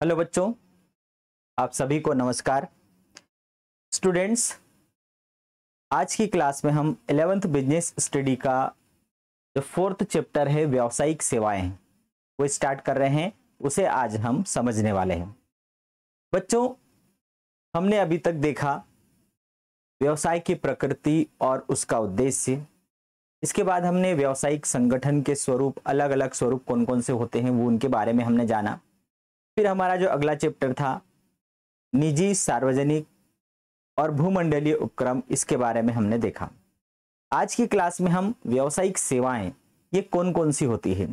Hello बच्चों, आप सभी को नमस्कार। स्टूडेंट्स, आज की क्लास में हम 11th बिजनेस स्टडी का जो 4th चैप्टर है व्यावसायिक सेवाएं वो स्टार्ट कर रहे हैं। उसे आज हम समझने वाले हैं। बच्चों, हमने अभी तक देखा व्यवसाय की प्रकृति और उसका उद्देश्य। इसके बाद हमने व्यावसायिक संगठन के स्वरूप, अलग अलग स्वरूप कौन कौन से होते हैं वो उनके बारे में हमने जाना। फिर हमारा जो अगला चैप्टर था निजी, सार्वजनिक और भूमंडलीय उपक्रम, इसके बारे में हमने देखा। आज की क्लास में हम व्यावसायिक सेवाएं ये कौन कौन सी होती है।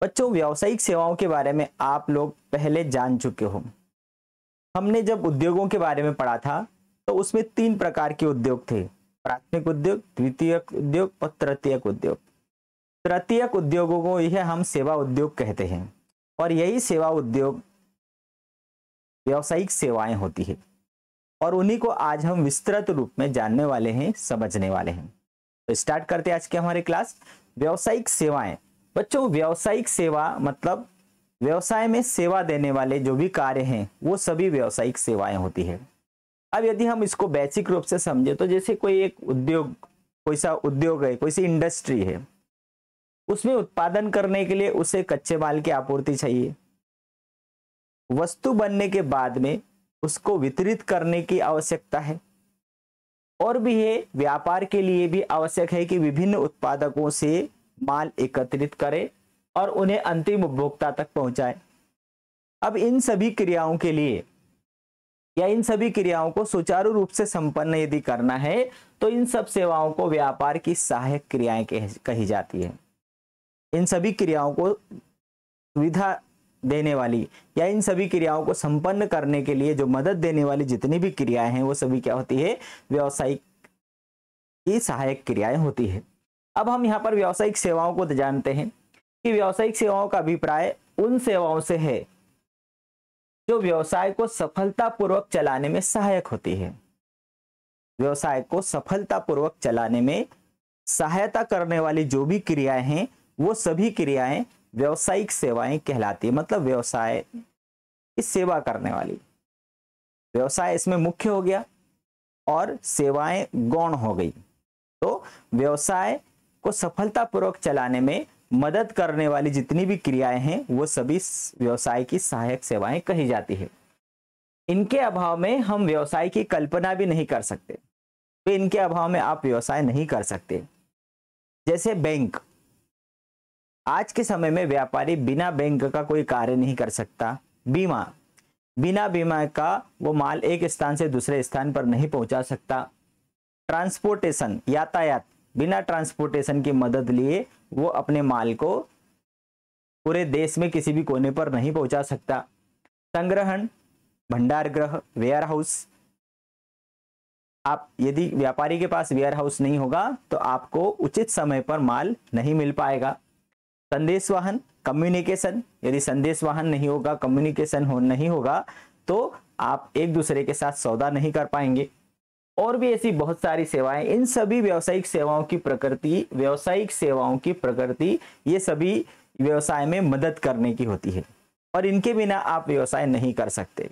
बच्चों, व्यावसायिक सेवाओं के बारे में आप लोग पहले जान चुके हो। हमने जब उद्योगों के बारे में पढ़ा था तो उसमें 3 प्रकार के उद्योग थे: प्राथमिक उद्योग, द्वितीयक उद्योग और तृतीयक उद्योग। तृतीयक उद्योगों को यह हम सेवा उद्योग कहते हैं और यही सेवा उद्योग व्यावसायिक सेवाएं होती है और उन्हीं को आज हम विस्तृत रूप में जानने वाले हैं, समझने वाले हैं। तो स्टार्ट करते हैं आज के हमारी क्लास। व्यावसायिक सेवाएं। बच्चों, व्यावसायिक सेवा मतलब व्यवसाय में सेवा देने वाले जो भी कार्य हैं वो सभी व्यावसायिक सेवाएं होती है। अब यदि हम इसको बेसिक रूप से समझे तो जैसे कोई एक उद्योग, कोई सा उद्योग है, कोई सी इंडस्ट्री है, उसमें उत्पादन करने के लिए उसे कच्चे माल की आपूर्ति चाहिए। वस्तु बनने के बाद में उसको वितरित करने की आवश्यकता है और भी है, व्यापार के लिए भी आवश्यक है कि विभिन्न उत्पादकों से माल एकत्रित करे और उन्हें अंतिम उपभोक्ता तक पहुंचाए। अब इन सभी क्रियाओं के लिए या इन सभी क्रियाओं को सुचारू रूप से संपन्न यदि करना है तो इन सब सेवाओं को व्यापार की सहायक क्रियाएं कही जाती है। इन सभी क्रियाओं को सुविधा देने वाली या इन सभी क्रियाओं को संपन्न करने के लिए जो मदद देने वाली जितनी भी क्रियाएं हैं वो सभी क्या होती है? व्यावसायिक की सहायक क्रियाएं होती है। अब हम यहाँ पर व्यावसायिक सेवाओं को जानते हैं कि व्यावसायिक सेवाओं का अभिप्राय उन सेवाओं से है जो व्यवसाय को सफलतापूर्वक चलाने में सहायक होती है। व्यवसाय को सफलतापूर्वक चलाने में सहायता करने वाली जो भी क्रियाएं हैं वो सभी क्रियाएं व्यावसायिक सेवाएं कहलाती है। मतलब व्यवसाय की सेवा करने वाली। व्यवसाय इसमें मुख्य हो गया और सेवाएं गौण हो गई। तो व्यवसाय को सफलतापूर्वक चलाने में मदद करने वाली जितनी भी क्रियाएं हैं वो सभी व्यवसाय की सहायक सेवाएं कही जाती है। इनके अभाव में हम व्यवसाय की कल्पना भी नहीं कर सकते। तो इनके अभाव में आप व्यवसाय नहीं कर सकते। जैसे बैंक, आज के समय में व्यापारी बिना बैंक का कोई कार्य नहीं कर सकता। बीमा, बिना बीमा का वो माल एक स्थान से दूसरे स्थान पर नहीं पहुंचा सकता। ट्रांसपोर्टेशन, यातायात, बिना ट्रांसपोर्टेशन की मदद लिए वो अपने माल को पूरे देश में किसी भी कोने पर नहीं पहुंचा सकता। संग्रहण, भंडार गृह, वेयर हाउस, आप यदि व्यापारी के पास वेयर हाउस नहीं होगा तो आपको उचित समय पर माल नहीं मिल पाएगा। संदेश वाहन, कम्युनिकेशन, यदि संदेश वाहन नहीं होगा, कम्युनिकेशन नहीं होगा तो आप एक दूसरे के साथ सौदा नहीं कर पाएंगे। और भी ऐसी बहुत सारी सेवाएं। इन सभी व्यावसायिक सेवाओं की प्रकृति ये सभी व्यवसाय में मदद करने की होती है और इनके बिना आप व्यवसाय नहीं कर सकते।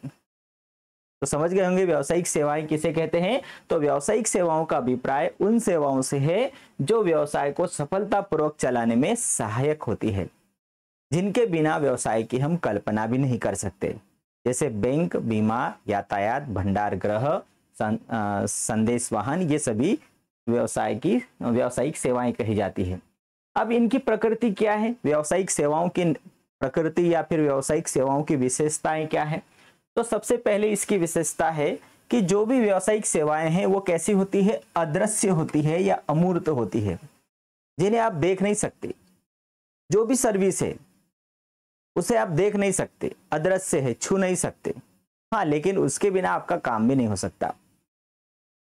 तो समझ गए होंगे व्यावसायिक सेवाएं किसे कहते हैं। तो व्यावसायिक सेवाओं का अभिप्राय उन सेवाओं से है जो व्यवसाय को सफलतापूर्वक चलाने में सहायक होती है, जिनके बिना व्यवसाय की हम कल्पना भी नहीं कर सकते। जैसे बैंक, बीमा, यातायात, भंडार गृह, संदेश वाहन, ये सभी व्यावसायिक सेवाएं कही जाती है। अब इनकी प्रकृति क्या है? व्यावसायिक सेवाओं की प्रकृति या फिर व्यावसायिक सेवाओं की विशेषताएं क्या है? तो सबसे पहले इसकी विशेषता है कि जो भी व्यावसायिक सेवाएं हैं वो कैसी होती है? अदृश्य होती है या अमूर्त होती है, जिन्हें आप देख नहीं सकते। जो भी सर्विस है उसे आप देख नहीं सकते, अदृश्य है, छू नहीं सकते। हाँ, लेकिन उसके बिना आपका काम भी नहीं हो सकता।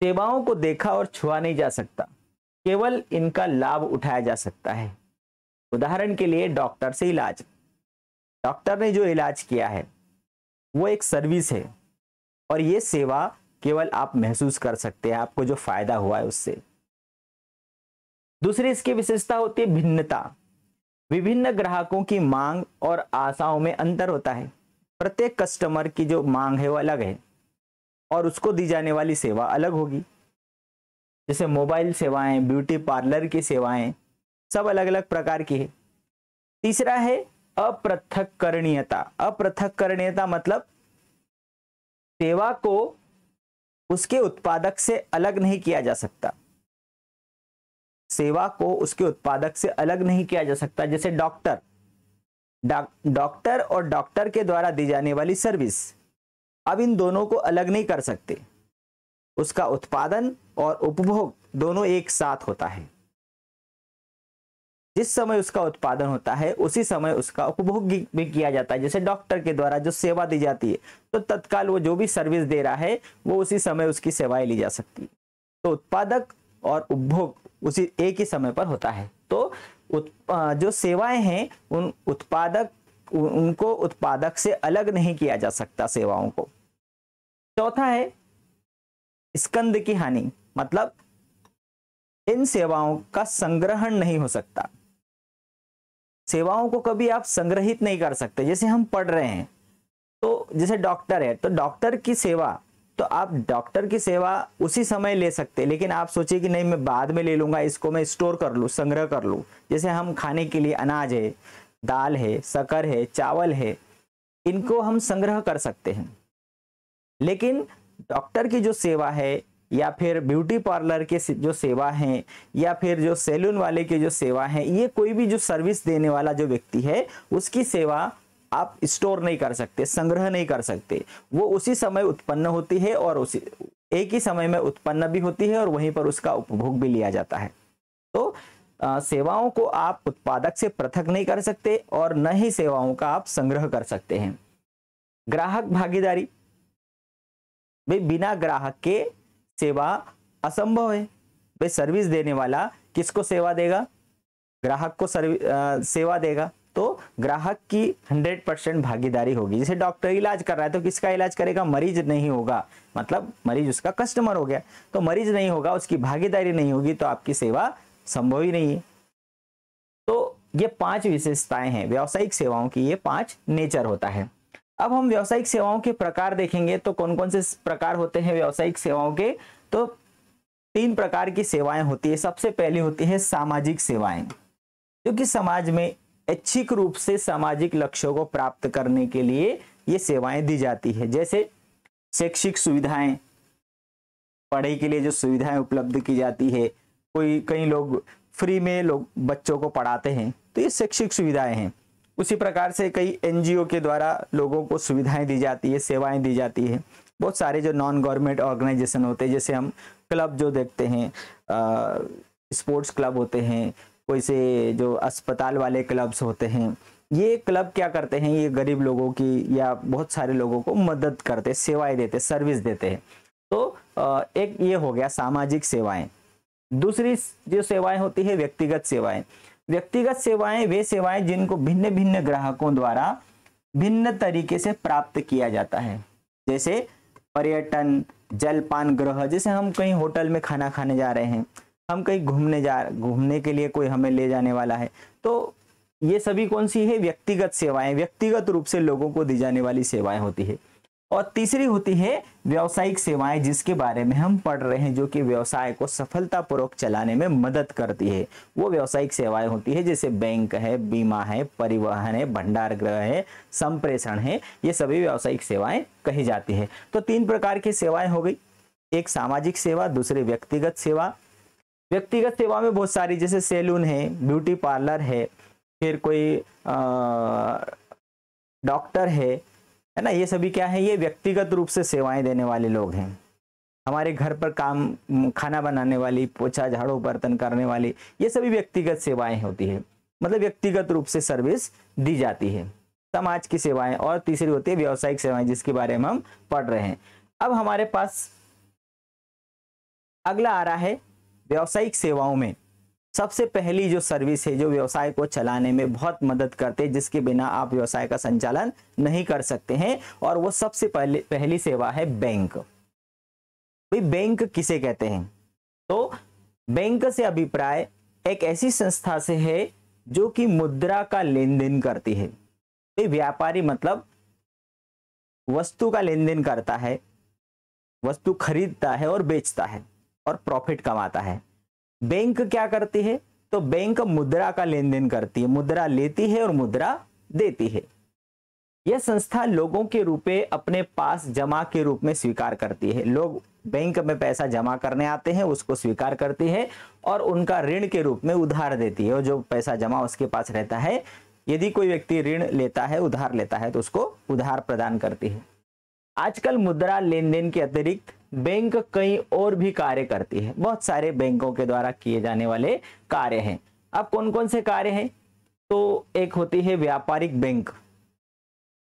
सेवाओं को देखा और छुआ नहीं जा सकता, केवल इनका लाभ उठाया जा सकता है। उदाहरण के लिए डॉक्टर से इलाज। डॉक्टर ने जो इलाज किया है वो एक सर्विस है और ये सेवा केवल आप महसूस कर सकते हैं, आपको जो फायदा हुआ है उससे। दूसरी इसकी विशेषता होती है भिन्नता। विभिन्न ग्राहकों की मांग और आशाओं में अंतर होता है। प्रत्येक कस्टमर की जो मांग है वो अलग है और उसको दी जाने वाली सेवा अलग होगी। जैसे मोबाइल सेवाएं, ब्यूटी पार्लर की सेवाएं, सब अलग अलग प्रकार की है। तीसरा है अपृथक्करणीयता। अपृथक्करणीयता मतलब सेवा को उसके उत्पादक से अलग नहीं किया जा सकता। सेवा को उसके उत्पादक से अलग नहीं किया जा सकता। जैसे डॉक्टर और डॉक्टर के द्वारा दी जाने वाली सर्विस, अब इन दोनों को अलग नहीं कर सकते। उसका उत्पादन और उपभोग दोनों एक साथ होता है। जिस समय उसका उत्पादन होता है उसी समय उसका उपभोग भी किया जाता है। जैसे डॉक्टर के द्वारा जो सेवा दी जाती है तो तत्काल वो जो भी सर्विस दे रहा है वो उसी समय उसकी सेवाएं ली जा सकती है। तो उत्पादक और उपभोग उसी एक ही समय पर होता है। तो जो सेवाएं हैं उनको उत्पादक से अलग नहीं किया जा सकता सेवाओं को। चौथा है स्कंद की हानि, मतलब इन सेवाओं का संग्रहण नहीं हो सकता। सेवाओं को कभी आप संग्रहित नहीं कर सकते। जैसे हम पढ़ रहे हैं तो जैसे डॉक्टर है तो डॉक्टर की सेवा, तो आप डॉक्टर की सेवा उसी समय ले सकते, लेकिन आप सोचिए कि नहीं मैं बाद में ले लूंगा, इसको मैं स्टोर कर लूं, संग्रह कर लूं। जैसे हम खाने के लिए अनाज है, दाल है, शक्कर है, चावल है, इनको हम संग्रह कर सकते हैं। लेकिन डॉक्टर की जो सेवा है या फिर ब्यूटी पार्लर के जो सेवा है या फिर जो सैलून वाले की जो सेवा है, ये कोई भी जो सर्विस देने वाला जो व्यक्ति है उसकी सेवा आप स्टोर नहीं कर सकते, संग्रह नहीं कर सकते। वो उसी समय उत्पन्न होती है और उसी एक ही समय में उत्पन्न भी होती है और वहीं पर उसका उपभोग भी लिया जाता है। तो सेवाओं को आप उत्पादक से पृथक नहीं कर सकते और न ही सेवाओं का आप संग्रह कर सकते हैं। ग्राहक भागीदारी, भाई बिना ग्राहक के सेवा असंभव है। भाई सर्विस देने वाला किसको सेवा देगा? ग्राहक को सेवा देगा। तो ग्राहक की 100% भागीदारी होगी। जैसे डॉक्टर इलाज कर रहा है तो किसका इलाज करेगा? मरीज नहीं होगा, मतलब मरीज उसका कस्टमर हो गया। तो मरीज नहीं होगा, उसकी भागीदारी नहीं होगी तो आपकी सेवा संभव ही नहीं है। तो ये 5 विशेषताएं हैं व्यावसायिक सेवाओं की, ये 5 नेचर होता है। अब हम व्यावसायिक सेवाओं के प्रकार देखेंगे तो कौन कौन से प्रकार होते हैं व्यावसायिक सेवाओं के। तो 3 प्रकार की सेवाएं होती है। सबसे पहली होती है सामाजिक सेवाएं, जो कि समाज में ऐच्छिक रूप से सामाजिक लक्ष्यों को प्राप्त करने के लिए ये सेवाएं दी जाती है। जैसे शैक्षिक सुविधाएं, पढ़ाई के लिए जो सुविधाएं उपलब्ध की जाती है, कई लोग फ्री में लोग बच्चों को पढ़ाते हैं, तो ये शैक्षिक सुविधाएं हैं। उसी प्रकार से कई एनजीओ के द्वारा लोगों को सुविधाएं दी जाती है, सेवाएं दी जाती है। बहुत सारे जो नॉन गवर्नमेंट ऑर्गेनाइजेशन होते हैं, जैसे हम क्लब जो देखते हैं, स्पोर्ट्स क्लब होते हैं, कोई से जो अस्पताल वाले क्लब्स होते हैं, ये क्लब क्या करते हैं? ये गरीब लोगों की या बहुत सारे लोगों को मदद करते, सेवाएं देते, सर्विस देते हैं। तो एक ये हो गया सामाजिक सेवाएं। दूसरी जो सेवाएं होती है व्यक्तिगत सेवाएं। व्यक्तिगत सेवाएं वे सेवाएं जिनको भिन्न भिन्न ग्राहकों द्वारा भिन्न तरीके से प्राप्त किया जाता है। जैसे पर्यटन, जलपान गृह, जैसे हम कहीं होटल में खाना खाने जा रहे हैं, हम कहीं घूमने के लिए कोई हमें ले जाने वाला है, तो ये सभी कौन सी है? व्यक्तिगत सेवाएं, व्यक्तिगत रूप से लोगों को दी जाने वाली सेवाएं होती है। और तीसरी होती है व्यावसायिक सेवाएं, जिसके बारे में हम पढ़ रहे हैं, जो कि व्यवसाय को सफलतापूर्वक चलाने में मदद करती है। वो व्यावसायिक सेवाएं होती है जैसे बैंक है, बीमा है, परिवहन है, भंडार गृह है, संप्रेषण है, ये सभी व्यावसायिक सेवाएं कही जाती है। तो 3 प्रकार की सेवाएं हो गई, एक सामाजिक सेवा, दूसरी व्यक्तिगत सेवा। व्यक्तिगत सेवा में बहुत सारी, जैसे सैलून है, ब्यूटी पार्लर है, फिर कोई डॉक्टर है ना, ये सभी क्या है? ये व्यक्तिगत रूप से सेवाएं देने वाले लोग हैं। हमारे घर पर खाना बनाने वाली, पोछा झाड़ू बर्तन करने वाली, ये सभी व्यक्तिगत सेवाएं होती है, मतलब व्यक्तिगत रूप से सर्विस दी जाती है। समाज की सेवाएं। और तीसरी होती है व्यावसायिक सेवाएं, जिसके बारे में हम पढ़ रहे हैं। अब हमारे पास अगला आ रहा है व्यावसायिक सेवाओं में सबसे पहली जो सर्विस है, जो व्यवसाय को चलाने में बहुत मदद करते हैं, जिसके बिना आप व्यवसाय का संचालन नहीं कर सकते हैं, और वो सबसे पहली सेवा है बैंक। भाई बैंक किसे कहते हैं? तो बैंक से अभिप्राय एक ऐसी संस्था से है जो कि मुद्रा का लेन देन करती है। भाई व्यापारी मतलब वस्तु का लेन देन करता है, वस्तु खरीदता है और बेचता है और प्रॉफिट कमाता है। बैंक क्या करती है? तो बैंक मुद्रा का लेन देन करती है, मुद्रा लेती है और मुद्रा देती है। यह संस्था लोगों के रुपए अपने पास जमा के रूप में स्वीकार करती है। लोग बैंक में पैसा जमा करने आते हैं, उसको स्वीकार करती है और उनका ऋण के रूप में उधार देती है। और जो पैसा जमा उसके पास रहता है, यदि कोई व्यक्ति ऋण लेता है, उधार लेता है, तो उसको उधार प्रदान करती है। आजकल मुद्रा लेन देन के अतिरिक्त बैंक कई और भी कार्य करती है। बहुत सारे बैंकों के द्वारा किए जाने वाले कार्य हैं। अब कौन कौन से कार्य हैं? तो एक होती है व्यापारिक बैंक,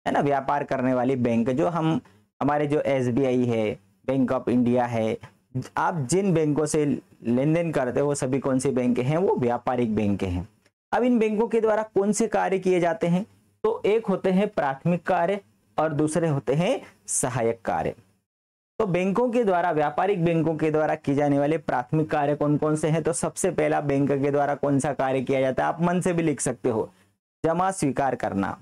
है ना, व्यापार करने वाली बैंक, जो हमारे जो SBI है, बैंक ऑफ इंडिया है, आप जिन बैंकों से लेन देन करते हो वो सभी कौन सी बैंक हैं? वो व्यापारिक बैंक हैं। अब इन बैंकों के द्वारा कौन से कार्य किए जाते हैं? तो एक होते हैं प्राथमिक कार्य और दूसरे होते हैं सहायक कार्य। तो बैंकों के द्वारा, व्यापारिक बैंकों के द्वारा किए जाने वाले प्राथमिक कार्य कौन कौन से हैं? तो सबसे पहला बैंक के द्वारा कौन सा कार्य किया जाता है? आप मन से भी लिख सकते हो, जमा स्वीकार करना।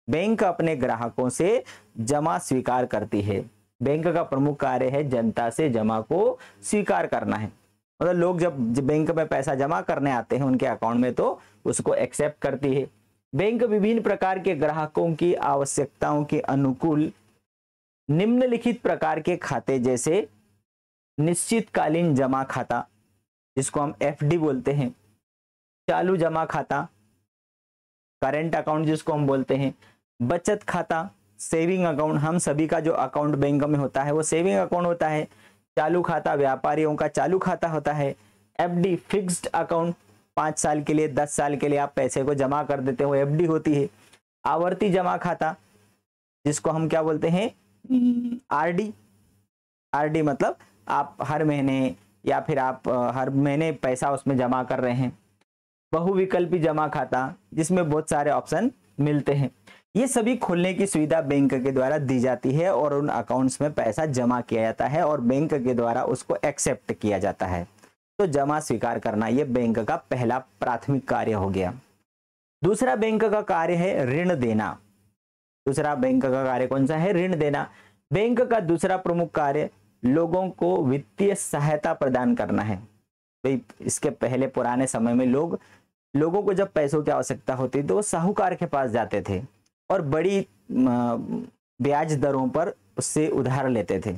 बैंक अपने ग्राहकों से जमा स्वीकार करती है। बैंक का प्रमुख कार्य है जनता से जमा को स्वीकार करना है। मतलब लोग जब बैंक में पैसा जमा करने आते हैं उनके अकाउंट में, तो उसको एक्सेप्ट करती है। बैंक विभिन्न प्रकार के ग्राहकों की आवश्यकताओं के अनुकूल निम्नलिखित प्रकार के खाते, जैसे निश्चितकालीन जमा खाता जिसको हम FD बोलते हैं, चालू जमा खाता, करेंट अकाउंट जिसको हम बोलते हैं, बचत खाता, सेविंग अकाउंट, हम सभी का जो अकाउंट बैंक में होता है वो सेविंग अकाउंट होता है। चालू खाता व्यापारियों का चालू खाता होता है। FD फिक्स्ड अकाउंट, 5 साल के लिए, 10 साल के लिए आप पैसे को जमा कर देते हो, FD होती है। आवर्ती जमा खाता जिसको हम क्या बोलते हैं? RD मतलब आप हर महीने या फिर आप हर महीने पैसा उसमें जमा कर रहे हैं। बहुविकल्पी जमा खाता जिसमें बहुत सारे ऑप्शन मिलते हैं। ये सभी खोलने की सुविधा बैंक के द्वारा दी जाती है और उन अकाउंट्स में पैसा जमा किया जाता है और बैंक के द्वारा उसको एक्सेप्ट किया जाता है। तो जमा स्वीकार करना ये बैंक का पहला प्राथमिक कार्य हो गया। दूसरा बैंक का कार्य है ऋण देना। दूसरा बैंक का कार्य कौन सा है? ऋण देना। बैंक का दूसरा प्रमुख कार्य लोगों को वित्तीय सहायता प्रदान करना है। भाई इसके पहले पुराने समय में लोगों को जब पैसों की आवश्यकता होती तो वो साहूकार के पास जाते थे और बड़ी ब्याज दरों पर उससे उधार लेते थे।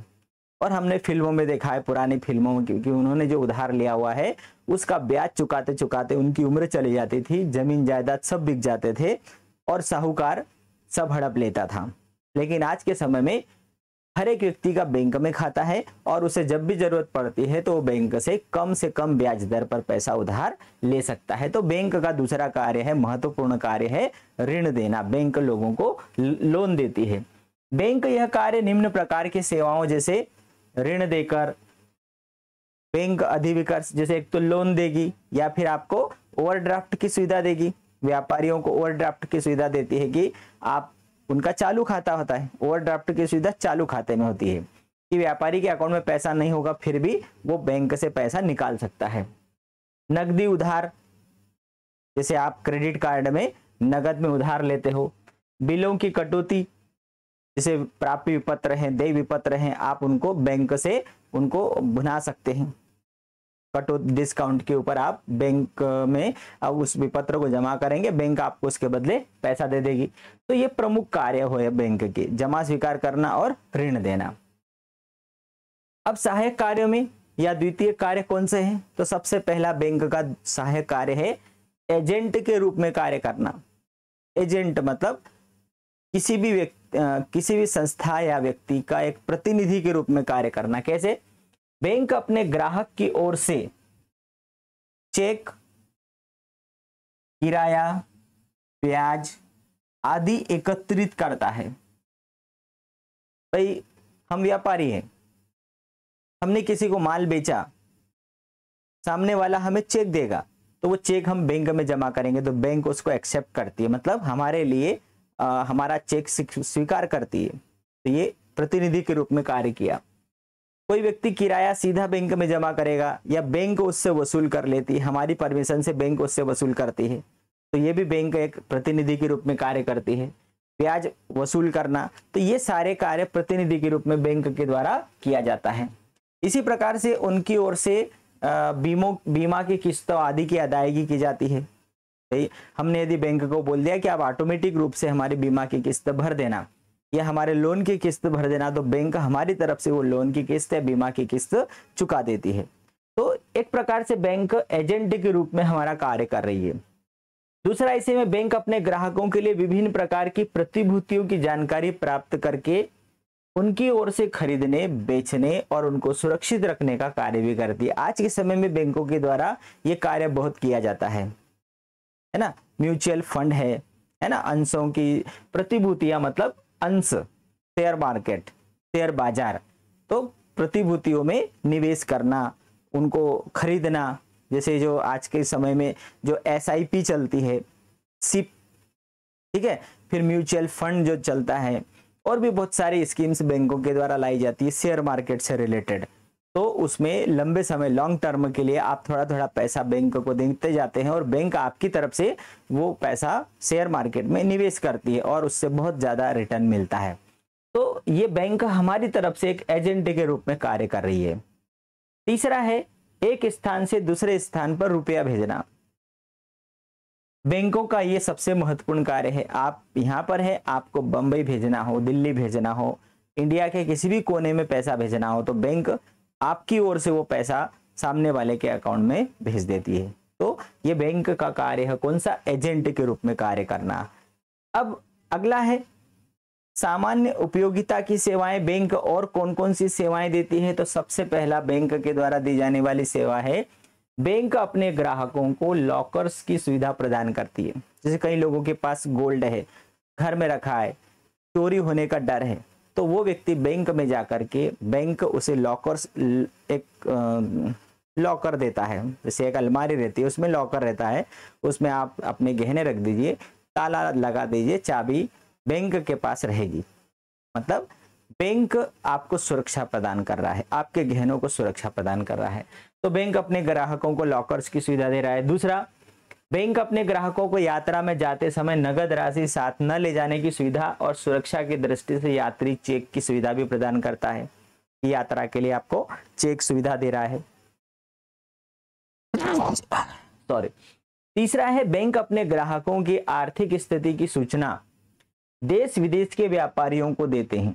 और हमने फिल्मों में देखा है, पुरानी फिल्मों में, क्योंकि उन्होंने जो उधार लिया हुआ है उसका ब्याज चुकाते चुकाते उनकी उम्र चली जाती थी, जमीन जायदाद सब बिक जाते थे और साहूकार सब हड़प लेता था। लेकिन आज के समय में हर एक व्यक्ति का बैंक में खाता है और उसे जब भी जरूरत पड़ती है तो बैंक से कम ब्याज दर पर पैसा उधार ले सकता है। तो बैंक का दूसरा कार्य है, महत्वपूर्ण कार्य है ऋण देना। बैंक लोगों को लोन देती है। बैंक यह कार्य निम्न प्रकार की सेवाओं जैसे ऋण देकर, बैंक अधिविकर्ष जैसे एक तो लोन देगी या फिर आपको ओवरड्राफ्ट की सुविधा देगी। व्यापारियों को ओवरड्राफ्ट की सुविधा देती है कि आप, उनका चालू खाता होता है, ओवरड्राफ्ट की सुविधा चालू खाते में होती है कि व्यापारी के अकाउंट में पैसा नहीं होगा फिर भी वो बैंक से पैसा निकाल सकता है। नकदी उधार, जैसे आप क्रेडिट कार्ड में नगद में उधार लेते हो। बिलों की कटौती, जैसे प्राप्ति विपत्र हैं, देय विपत्र हैं, आप उनको बैंक से उनको भुना सकते हैं। डिस्काउंट के ऊपर आप बैंक में अब उस विपत्र को जमा करेंगे, बैंक आपको उसके बदले पैसा दे देगी। तो ये प्रमुख कार्य हो बैंक के, जमा स्वीकार करना और ऋण देना। अब सहायक कार्यों में या द्वितीय कार्य कौन से हैं? तो सबसे पहला बैंक का सहायक कार्य है एजेंट के रूप में कार्य करना। एजेंट मतलब किसी भी संस्था या व्यक्ति का एक प्रतिनिधि के रूप में कार्य करना। कैसे? बैंक अपने ग्राहक की ओर से चेक, किराया, ब्याज आदि एकत्रित करता है। भाई हम व्यापारी हैं, हमने किसी को माल बेचा, सामने वाला हमें चेक देगा तो वो चेक हम बैंक में जमा करेंगे तो बैंक उसको एक्सेप्ट करती है, मतलब हमारे लिए हमारा चेक स्वीकार करती है। तो ये प्रतिनिधि के रूप में कार्य किया। कोई व्यक्ति किराया सीधा बैंक में जमा करेगा या बैंक उससे वसूल कर लेती है, हमारी परमिशन से बैंक उससे वसूल करती है, तो ये भी बैंक एक प्रतिनिधि के रूप में कार्य करती है। ब्याज वसूल करना, तो ये सारे कार्य प्रतिनिधि के रूप में बैंक के द्वारा किया जाता है। इसी प्रकार से उनकी ओर से बीमा की किस्तों आदि की अदायगी की जाती है। हमने यदि बैंक को बोल दिया कि आप ऑटोमेटिक रूप से हमारी बीमा की किस्त भर देना या हमारे लोन की किस्त भर देना, तो बैंक हमारी तरफ से वो लोन की किस्त या बीमा की किस्त चुका देती है। तो एक प्रकार से बैंक एजेंट के रूप में हमारा कार्य कर रही है। दूसरा, इसी में बैंक अपने ग्राहकों के लिए विभिन्न प्रकार की प्रतिभूतियों की जानकारी प्राप्त करके उनकी ओर से खरीदने, बेचने और उनको सुरक्षित रखने का कार्य भी करती है। आज के समय में बैंकों के द्वारा ये कार्य बहुत किया जाता है ना। म्यूचुअल फंड है ना, अंशों की प्रतिभूतियां मतलब अंश, शेयर मार्केट, शेयर बाजार, तो प्रतिभूतियों में निवेश करना, उनको खरीदना, जैसे जो आज के समय में जो SIP चलती है, सिप, ठीक है, फिर म्यूचुअल फंड जो चलता है, और भी बहुत सारी स्कीम्स बैंकों के द्वारा लाई जाती है शेयर मार्केट से रिलेटेड। तो उसमें लंबे समय, लॉन्ग टर्म के लिए आप थोड़ा थोड़ा पैसा बैंक को देते जाते हैं और बैंक आपकी तरफ से वो पैसा शेयर मार्केट में निवेश करती है और उससे बहुत ज्यादा रिटर्न मिलता है। तो ये बैंक हमारी तरफ से एक एजेंट के रूप में कार्य कर रही है। तीसरा है एक स्थान से दूसरे स्थान पर रुपया भेजना। बैंकों का ये सबसे महत्वपूर्ण कार्य है। आप यहाँ पर है, आपको बंबई भेजना हो, दिल्ली भेजना हो, इंडिया के किसी भी कोने में पैसा भेजना हो, तो बैंक आपकी ओर से वो पैसा सामने वाले के अकाउंट में भेज देती है। तो ये बैंक का कार्य है, कौन सा, एजेंट के रूप में कार्य करना। अब अगला है सामान्य उपयोगिता की सेवाएं। बैंक और कौन कौन सी सेवाएं देती है, तो सबसे पहला बैंक के द्वारा दी जाने वाली सेवा है, बैंक अपने ग्राहकों को लॉकर्स की सुविधा प्रदान करती है। जैसे कई लोगों के पास गोल्ड है, घर में रखा है, चोरी होने का डर है, तो वो व्यक्ति बैंक में जाकर के बैंक उसे लॉकर्स, एक लॉकर देता है, जैसे एक अलमारी रहती है उसमें लॉकर रहता है, उसमें आप अपने गहने रख दीजिए, ताला लगा दीजिए, चाबी बैंक के पास रहेगी। मतलब बैंक आपको सुरक्षा प्रदान कर रहा है, आपके गहनों को सुरक्षा प्रदान कर रहा है। तो बैंक अपने ग्राहकों को लॉकर्स की सुविधा दे रहा है। दूसरा, बैंक अपने ग्राहकों को यात्रा में जाते समय नगद राशि साथ न ले जाने की सुविधा और सुरक्षा की दृष्टि से यात्री चेक की सुविधा भी प्रदान करता है। यात्रा के लिए आपको चेक सुविधा दे रहा है। सॉरी। तीसरा है बैंक अपने ग्राहकों की आर्थिक स्थिति की सूचना देश विदेश के व्यापारियों को देते हैं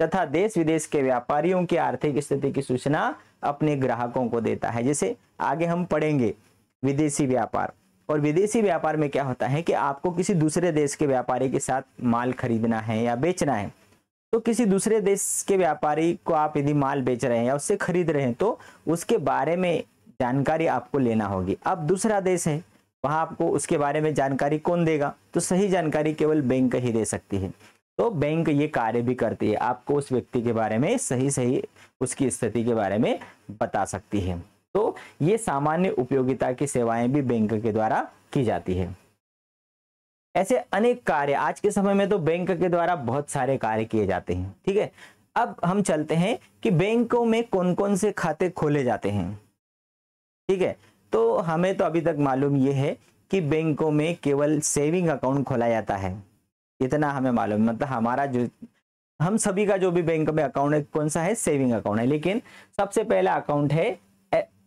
तथा देश विदेश के व्यापारियों की आर्थिक स्थिति की सूचना अपने ग्राहकों को देता है। जैसे आगे हम पढ़ेंगे विदेशी व्यापार, और विदेशी व्यापार में क्या होता है कि आपको किसी दूसरे देश के व्यापारी के साथ माल खरीदना है या बेचना है, तो किसी दूसरे देश के व्यापारी को आप यदि माल बेच रहे हैं या उससे खरीद रहे हैं तो उसके बारे में जानकारी आपको लेना होगी। अब दूसरा देश है, वहां आपको उसके बारे में जानकारी कौन देगा, तो सही जानकारी केवल बैंक ही दे सकती है। तो बैंक ये कार्य भी करती है, आपको उस व्यक्ति के बारे में सही उसकी स्थिति के बारे में बता सकती है। तो ये सामान्य उपयोगिता की सेवाएं भी बैंक के द्वारा की जाती है। ऐसे अनेक कार्य आज के समय में तो बैंक के द्वारा बहुत सारे कार्य किए जाते हैं। ठीक है, अब हम चलते हैं कि बैंकों में कौन कौन से खाते खोले जाते हैं। ठीक है, तो हमें तो अभी तक मालूम ये है कि बैंकों में केवल सेविंग अकाउंट खोला जाता है, इतना हमें मालूम। मतलब हमारा जो, हम सभी का जो भी बैंक में अकाउंट है कौन सा है, सेविंग अकाउंट है। लेकिन सबसे पहला अकाउंट है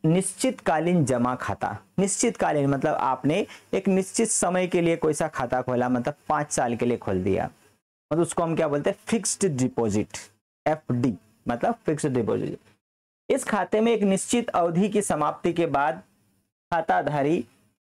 निश्चितकालीन जमा खाता। निश्चितकालीन मतलब आपने एक निश्चित समय के लिए कोई सा खाता खोला, मतलब 5 साल के लिए खोल दिया, मतलब उसको हम क्या बोलते हैं, फिक्स्ड डिपॉजिट, FD मतलब फिक्स्ड डिपॉजिट। इस खाते में एक निश्चित अवधि की समाप्ति के बाद खाताधारी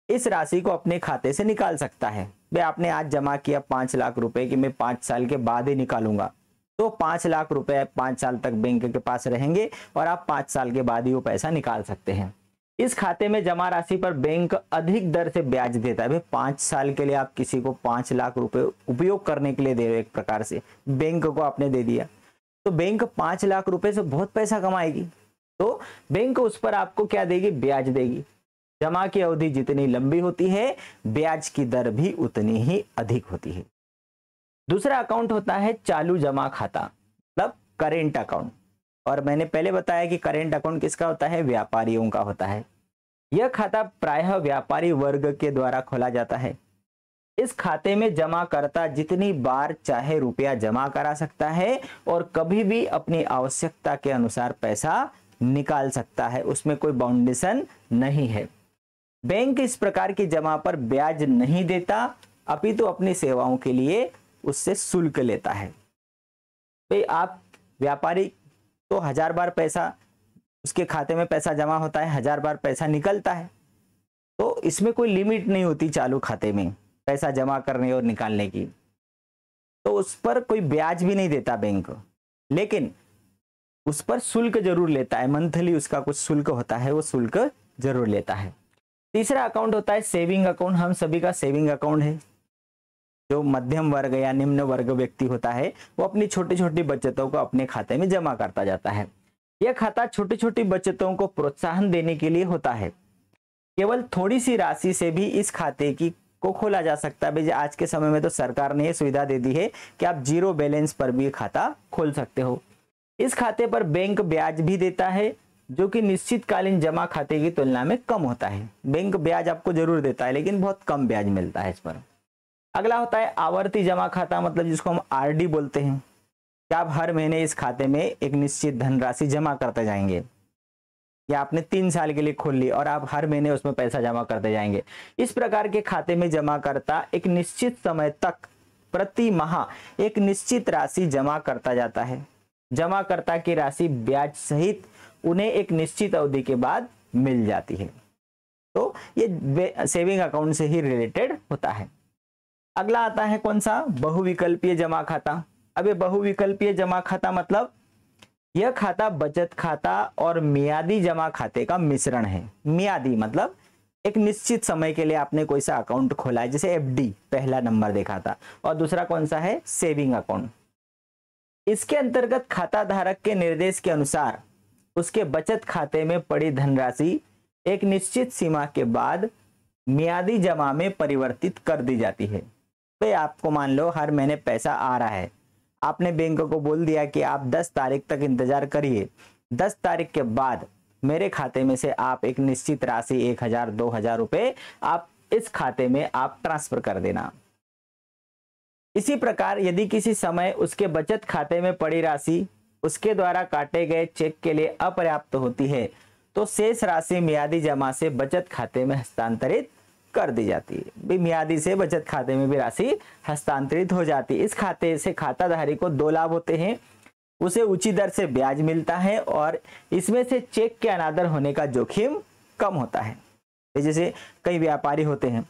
इस राशि को अपने खाते से निकाल सकता है। भाई आपने आज जमा किया 5 लाख रुपए कि मैं 5 साल के बाद ही निकालूंगा, तो 5 लाख रुपए 5 साल तक बैंक के पास रहेंगे और आप 5 साल के बाद ही वो पैसा निकाल सकते हैं। इस खाते में जमा राशि पर बैंक अधिक दर से ब्याज देता है। भाई 5 साल के लिए आप किसी को 5 लाख रुपए उपयोग करने के लिए दे रहे हो, एक प्रकार से बैंक को आपने दे दिया, तो बैंक 5 लाख रुपए से बहुत पैसा कमाएगी। तो बैंक उस पर आपको क्या देगी, ब्याज देगी। जमा की अवधि जितनी लंबी होती है, ब्याज की दर भी उतनी ही अधिक होती है। दूसरा अकाउंट होता है चालू जमा खाता, मतलब करेंट अकाउंट। और मैंने पहले बताया कि करेंट अकाउंट किसका होता है, व्यापारियों का होता है। यह खाता प्रायः व्यापारी वर्ग के द्वारा खोला जाता है। इस खाते में जमाकर्ता जितनी बार चाहे रुपया जमा करा सकता है और कभी भी अपनी आवश्यकता के अनुसार पैसा निकाल सकता है, उसमें कोई बाउंडेशन नहीं है। बैंक इस प्रकार की जमा पर ब्याज नहीं देता, अपितु अपनी सेवाओं के लिए उससे शुल्क लेता है। भाई आप व्यापारी तो 1000 बार पैसा उसके खाते में पैसा जमा होता है, 1000 बार पैसा निकलता है, तो इसमें कोई लिमिट नहीं होती चालू खाते में पैसा जमा करने और निकालने की, तो उस पर कोई ब्याज भी नहीं देता बैंक, लेकिन उस पर शुल्क जरूर लेता है। मंथली उसका कुछ शुल्क होता है, वो शुल्क जरूर लेता है। तीसरा अकाउंट होता है सेविंग अकाउंट। हम सभी का सेविंग अकाउंट है। जो मध्यम वर्ग या निम्न वर्ग व्यक्ति होता है वो अपनी छोटी छोटी बचतों को अपने खाते में जमा करता जाता है। यह खाता छोटी छोटी बचतों को प्रोत्साहन देने के लिए होता है। केवल थोड़ी सी राशि से भी इस खाते की को खोला जा सकता है। आज के समय में तो सरकार ने यह सुविधा दे दी है कि आप जीरो बैलेंस पर भी खाता खोल सकते हो। इस खाते पर बैंक ब्याज भी देता है, जो कि निश्चितकालीन जमा खाते की तुलना में कम होता है। बैंक ब्याज आपको जरूर देता है, लेकिन बहुत कम ब्याज मिलता है इस पर। अगला होता है आवर्ती जमा खाता, मतलब जिसको हम आरडी बोलते हैं, कि आप हर महीने इस खाते में एक निश्चित धनराशि जमा करते जाएंगे, या आपने 3 साल के लिए खोल ली और आप हर महीने उसमें पैसा जमा करते जाएंगे। इस प्रकार के खाते में जमा करता एक निश्चित समय तक प्रति माह एक निश्चित राशि जमा करता जाता है। जमाकर्ता की राशि ब्याज सहित उन्हें एक निश्चित अवधि के बाद मिल जाती है। तो ये सेविंग अकाउंट से ही रिलेटेड होता है। अगला आता है कौन सा? बहुविकल्पीय जमा खाता। अब ये बहुविकल्पीय जमा खाता मतलब यह खाता बचत खाता और मियादी जमा खाते का मिश्रण है। मियादी मतलब एक निश्चित समय के लिए आपने कोई सा अकाउंट खोला है, जैसे एफडी पहला नंबर देखा था, और दूसरा कौन सा है? Saving account. इसके अंतर्गत खाता धारक के निर्देश के अनुसार उसके बचत खाते में पड़ी धनराशि एक निश्चित सीमा के बाद मियादी जमा में परिवर्तित कर दी जाती है। तो आपको मान लो हर महीने पैसा आ रहा है, आपने बैंक को बोल दिया कि आप 10 तारीख तक इंतजार करिए, 10 तारीख के बाद मेरे खाते में से आप एक निश्चित राशि 1000 2000 रुपए आप इस खाते में आप ट्रांसफर कर देना। इसी प्रकार यदि किसी समय उसके बचत खाते में पड़ी राशि उसके द्वारा काटे गए चेक के लिए अपर्याप्त होती है, तो शेष राशि मियादी जमा से बचत खाते में हस्तांतरित कर दी जाती है। भी मियादी से बचत खाते में भी राशि हस्तांतरित हो जाती है। इस खाते से खाताधारी को 2 लाभ होते हैं। उसे उचित दर से ब्याज मिलता है और इसमें से चेक के अनादर होने का जोखिम कम होता है। जैसे कई व्यापारी होते हैं,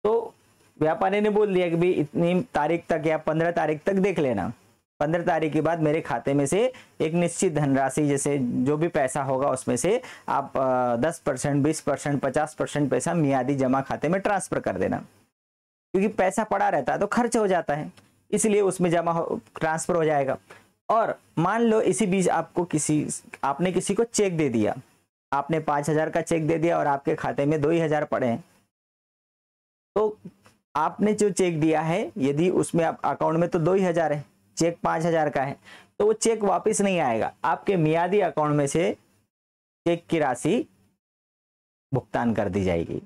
तो व्यापारी ने बोल दिया कि भाई इतनी तारीख तक या 15 तारीख तक देख लेना, 15 तारीख के बाद मेरे खाते में से एक निश्चित धनराशि, जैसे जो भी पैसा होगा उसमें से आप 10%, 20%, 50% पैसा मियादी जमा खाते में ट्रांसफर कर देना, क्योंकि पैसा पड़ा रहता है तो खर्च हो जाता है, इसलिए उसमें ट्रांसफर हो जाएगा। और मान लो इसी बीच आपने किसी को चेक दे दिया, आपने 5000 का चेक दे दिया और आपके खाते में 2000 पड़े हैं, तो आपने जो चेक दिया है यदि उसमें आप अकाउंट में तो 2000 है, चेक 5000 का है, तो वो चेक वापस नहीं आएगा, आपके मियादी अकाउंट में से चेक की राशि भुगतान कर दी जाएगी,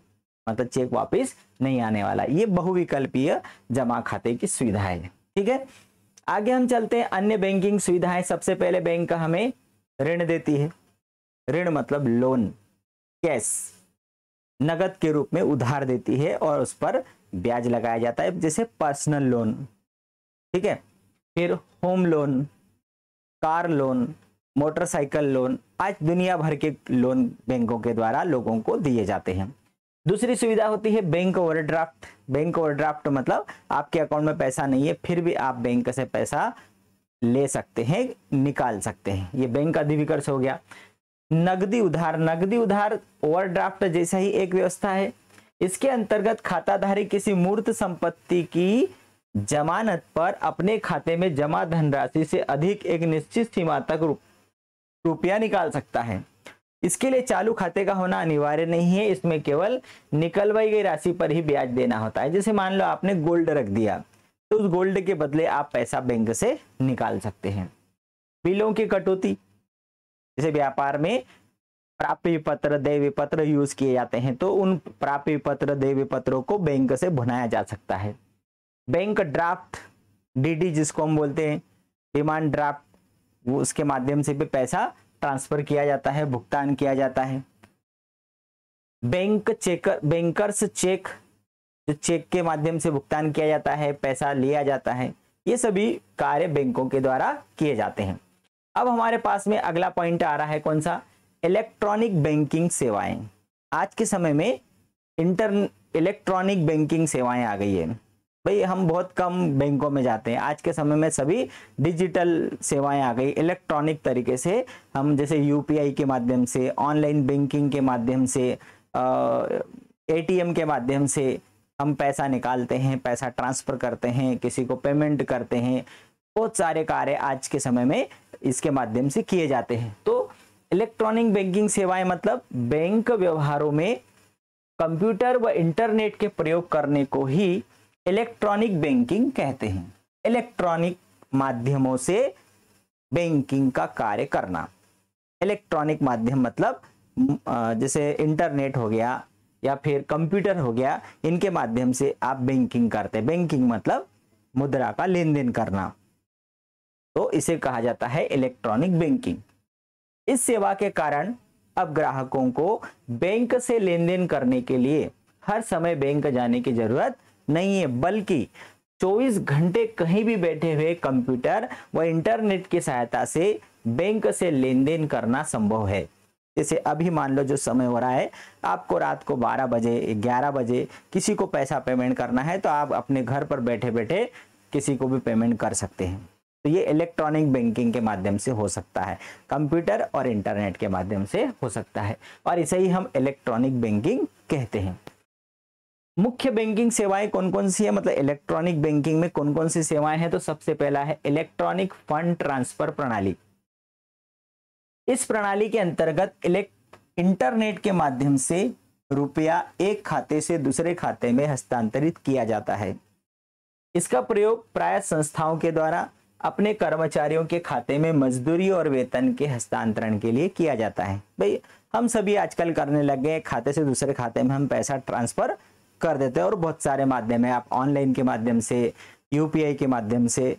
मतलब चेक वापस नहीं आने वाला। ये बहुविकल्पीय जमा खाते की सुविधा है। ठीक है, आगे हम चलते हैं अन्य बैंकिंग सुविधाएं। सबसे पहले बैंक हमें ऋण देती है। ऋण मतलब लोन, कैश, नगद के रूप में उधार देती है और उस पर ब्याज लगाया जाता है, जैसे पर्सनल लोन। ठीक है, फिर home loan, car loan, motorcycle loan, आज दुनिया भर के लोन बैंकों के द्वारा लोगों को दिए जाते हैं। दूसरी सुविधा होती है बैंक ओवरड्राफ्ट। बैंक ओवरड्राफ्ट मतलब आपके अकाउंट में पैसा नहीं है, फिर भी आप बैंक से पैसा ले सकते हैं, निकाल सकते हैं, ये बैंक अधिविकर्ष हो गया। नगदी उधार, नगदी उधार ओवरड्राफ्ट जैसा ही एक व्यवस्था है। इसके अंतर्गत खाताधारी किसी मूर्त संपत्ति की जमानत पर अपने खाते में जमा धनराशि से अधिक एक निश्चित सीमा तक रुपया निकाल सकता है। इसके लिए चालू खाते का होना अनिवार्य नहीं है, इसमें केवल निकलवाई गई राशि पर ही ब्याज देना होता है। जैसे मान लो आपने गोल्ड रख दिया, तो उस गोल्ड के बदले आप पैसा बैंक से निकाल सकते हैं। बिलों की कटौती, जैसे व्यापार में प्राप्य पत्र, देय पत्र यूज किए जाते हैं, तो उन प्राप्य पत्र, देय पत्रों को बैंक से भुनाया जा सकता है। बैंक ड्राफ्ट, डीडी जिसको हम बोलते हैं, डिमांड ड्राफ्ट, वो उसके माध्यम से भी पैसा ट्रांसफर किया जाता है, भुगतान किया जाता है। बैंक चेकर, बैंकर्स चेक, जो चेक के माध्यम से भुगतान किया जाता है, पैसा लिया जाता है, ये सभी कार्य बैंकों के द्वारा किए जाते हैं। अब हमारे पास में अगला पॉइंट आ रहा है कौन सा, इलेक्ट्रॉनिक बैंकिंग सेवाएं। आज के समय में इलेक्ट्रॉनिक बैंकिंग सेवाएं आ गई है। भाई हम बहुत कम बैंकों में जाते हैं, आज के समय में सभी डिजिटल सेवाएं आ गई, इलेक्ट्रॉनिक तरीके से हम जैसे यूपीआई के माध्यम से, ऑनलाइन बैंकिंग के माध्यम से, एटीएम के माध्यम से हम पैसा निकालते हैं, पैसा ट्रांसफर करते हैं, किसी को पेमेंट करते हैं। बहुत सारे कार्य आज के समय में इसके माध्यम से किए जाते हैं। तो इलेक्ट्रॉनिक बैंकिंग सेवाएं मतलब बैंक व्यवहारों में कंप्यूटर व इंटरनेट के प्रयोग करने को ही इलेक्ट्रॉनिक बैंकिंग कहते हैं। इलेक्ट्रॉनिक माध्यमों से बैंकिंग का कार्य करना। इलेक्ट्रॉनिक माध्यम मतलब जैसे इंटरनेट हो गया या फिर कंप्यूटर हो गया, इनके माध्यम से आप बैंकिंग करते हैं। बैंकिंग मतलब मुद्रा का लेन देन करना, तो इसे कहा जाता है इलेक्ट्रॉनिक बैंकिंग। इस सेवा के कारण अब ग्राहकों को बैंक से लेन देन करने के लिए हर समय बैंक जाने की जरूरत नहीं है, बल्कि 24 घंटे कहीं भी बैठे हुए कंप्यूटर व इंटरनेट की सहायता से बैंक से लेन देन करना संभव है। जैसे अभी मान लो जो समय हो रहा है, आपको रात को 12 बजे 11 बजे किसी को पैसा पेमेंट करना है, तो आप अपने घर पर बैठे बैठे किसी को भी पेमेंट कर सकते हैं। तो ये इलेक्ट्रॉनिक बैंकिंग के माध्यम से हो सकता है, कंप्यूटर और इंटरनेट के माध्यम से हो सकता है, और इसे ही हम इलेक्ट्रॉनिक बैंकिंग कहते हैं। मुख्य बैंकिंग सेवाएं कौन कौन सी है, मतलब इलेक्ट्रॉनिक बैंकिंग में कौन कौन सी सेवाएं हैं? तो सबसे पहला है इलेक्ट्रॉनिक फंड ट्रांसफर प्रणाली। इस प्रणाली के अंतर्गत इंटरनेट के माध्यम से रुपया एक खाते से दूसरे खाते में हस्तांतरित किया जाता है। इसका प्रयोग प्राय संस्थाओं के द्वारा अपने कर्मचारियों के खाते में मजदूरी और वेतन के हस्तांतरण के लिए किया जाता है। भाई हम सभी आजकल करने लगे हैं, खाते से दूसरे खाते में हम पैसा ट्रांसफर कर देते हैं, और बहुत सारे माध्यम है, आप ऑनलाइन के माध्यम से, यूपीआई के माध्यम से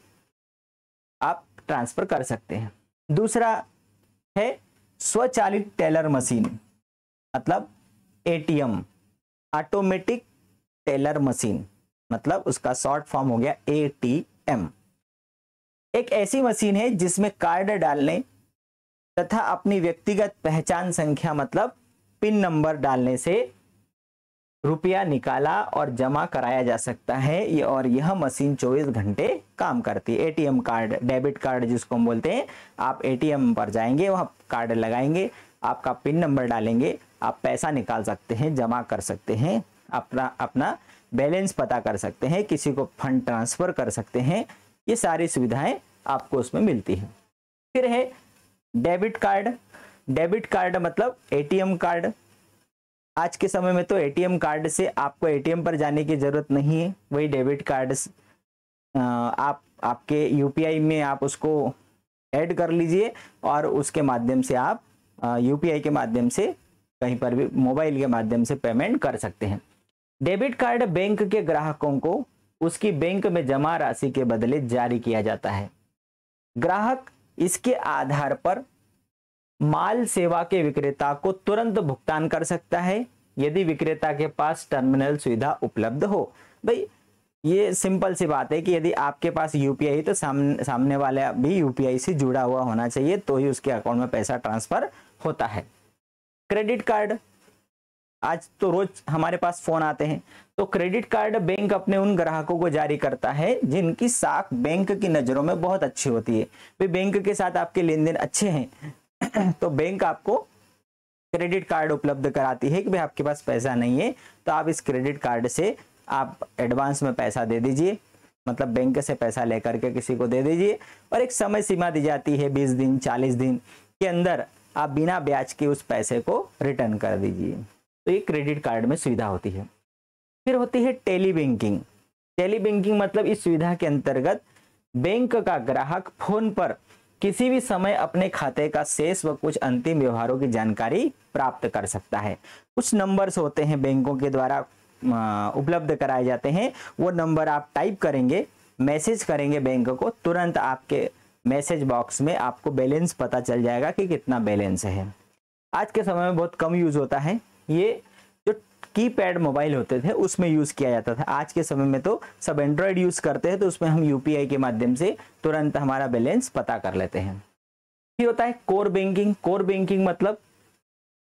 आप ट्रांसफर कर सकते हैं। दूसरा है स्वचालित टेलर मशीन, मतलब एटीएम, ऑटोमेटिक टेलर मशीन, मतलब उसका शॉर्ट फॉर्म हो गया एटीएम। एक ऐसी मशीन है जिसमें कार्ड डालने तथा अपनी व्यक्तिगत पहचान संख्या मतलब पिन नंबर डालने से रुपया निकाला और जमा कराया जा सकता है, और यह मशीन 24 घंटे काम करती है। एटीएम कार्ड, डेबिट कार्ड जिसको हम बोलते हैं, आप एटीएम पर जाएंगे, वहां कार्ड लगाएंगे, आपका पिन नंबर डालेंगे, आप पैसा निकाल सकते हैं, जमा कर सकते हैं, अपना बैलेंस पता कर सकते हैं, किसी को फंड ट्रांसफर कर सकते हैं। ये सारी सुविधाएं आपको उसमें मिलती हैं। फिर है डेबिट कार्ड। डेबिट कार्ड मतलब एटीएम कार्ड। आज के समय में तो एटीएम कार्ड से आपको एटीएम पर जाने की जरूरत नहीं है, वही डेबिट कार्ड आप आपके यूपीआई में आप उसको ऐड कर लीजिए, और उसके माध्यम से आप यूपीआई के माध्यम से कहीं पर भी मोबाइल के माध्यम से पेमेंट कर सकते हैं। डेबिट कार्ड बैंक के ग्राहकों को उसकी बैंक में जमा राशि के बदले जारी किया जाता है। ग्राहक इसके आधार पर माल सेवा के विक्रेता को तुरंत भुगतान कर सकता है, यदि विक्रेता के पास टर्मिनल सुविधा उपलब्ध हो। भाई ये सिंपल सी बात है कि यदि आपके पास यूपीआई, तो सामने वाला भी यूपीआई से जुड़ा हुआ होना चाहिए, तो ही उसके अकाउंट में पैसा ट्रांसफर होता है। क्रेडिट कार्ड, आज तो रोज हमारे पास फोन आते हैं, तो क्रेडिट कार्ड बैंक अपने उन ग्राहकों को जारी करता है जिनकी साख बैंक की नजरों में बहुत अच्छी होती है। भाई बैंक के साथ आपके लेन देन अच्छे हैं तो बैंक आपको क्रेडिट कार्ड उपलब्ध कराती है कि भाई आपके पास पैसा नहीं है, तो आप इस क्रेडिट कार्ड से आप एडवांस में पैसा दे दीजिए, मतलब बैंक से पैसा लेकर के किसी को दे दीजिए, और एक समय सीमा दी जाती है 20 दिन 40 दिन के अंदर आप बिना ब्याज के उस पैसे को रिटर्न कर दीजिए। तो ये क्रेडिट कार्ड में सुविधा होती है। फिर होती है टेली बैंकिंग। टेली बैंकिंग मतलब इस सुविधा के अंतर्गत बैंक का ग्राहक फोन पर किसी भी समय अपने खाते का शेष व कुछ अंतिम व्यवहारों की जानकारी प्राप्त कर सकता है। कुछ नंबर्स होते हैं बैंकों के द्वारा उपलब्ध कराए जाते हैं, वो नंबर आप टाइप करेंगे, मैसेज करेंगे बैंक को, तुरंत आपके मैसेज बॉक्स में आपको बैलेंस पता चल जाएगा कि कितना बैलेंस है। आज के समय में बहुत कम यूज होता है, ये जो कीपैड मोबाइल होते थे उसमें यूज किया जाता था। आज के समय में तो सब एंड्रॉयड यूज करते हैं, तो उसमें हम यूपीआई के माध्यम से तुरंत हमारा बैलेंस पता कर लेते हैं। फिर होता है कोर बैंकिंग। कोर बैंकिंग मतलब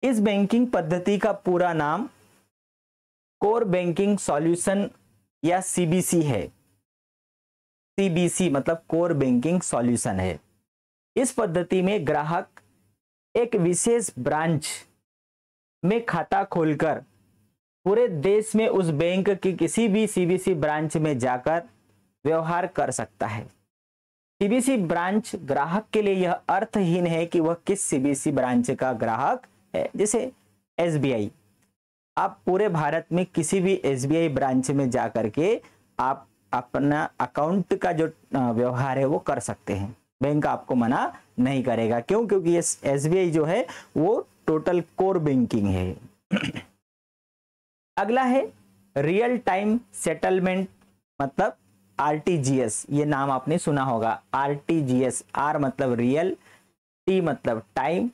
इस बैंकिंग पद्धति का पूरा नाम कोर बैंकिंग सॉल्यूशन या सीबीसी है। सीबीसी मतलब कोर बैंकिंग सॉल्यूशन है। इस पद्धति में ग्राहक एक विशेष ब्रांच में खाता खोलकर पूरे देश में उस बैंक की किसी भी सीबीसी ब्रांच में जाकर व्यवहार कर सकता है। सीबीसी ब्रांच ग्राहक के लिए यह अर्थहीन है कि वह किस सीबीसी ब्रांच का ग्राहक है। जैसे एसबीआई, आप पूरे भारत में किसी भी एसबीआई ब्रांच में जाकर के आप अपना अकाउंट का जो व्यवहार है वो कर सकते हैं, बैंक आपको मना नहीं करेगा। क्यों? क्योंकि ये एसबीआई जो है वो टोटल कोर बैंकिंग है। अगला है रियल टाइम सेटलमेंट मतलब आरटीजीएस। ये नाम आपने सुना होगा, आरटीजीएस। आर मतलब रियल, टी मतलब टाइम,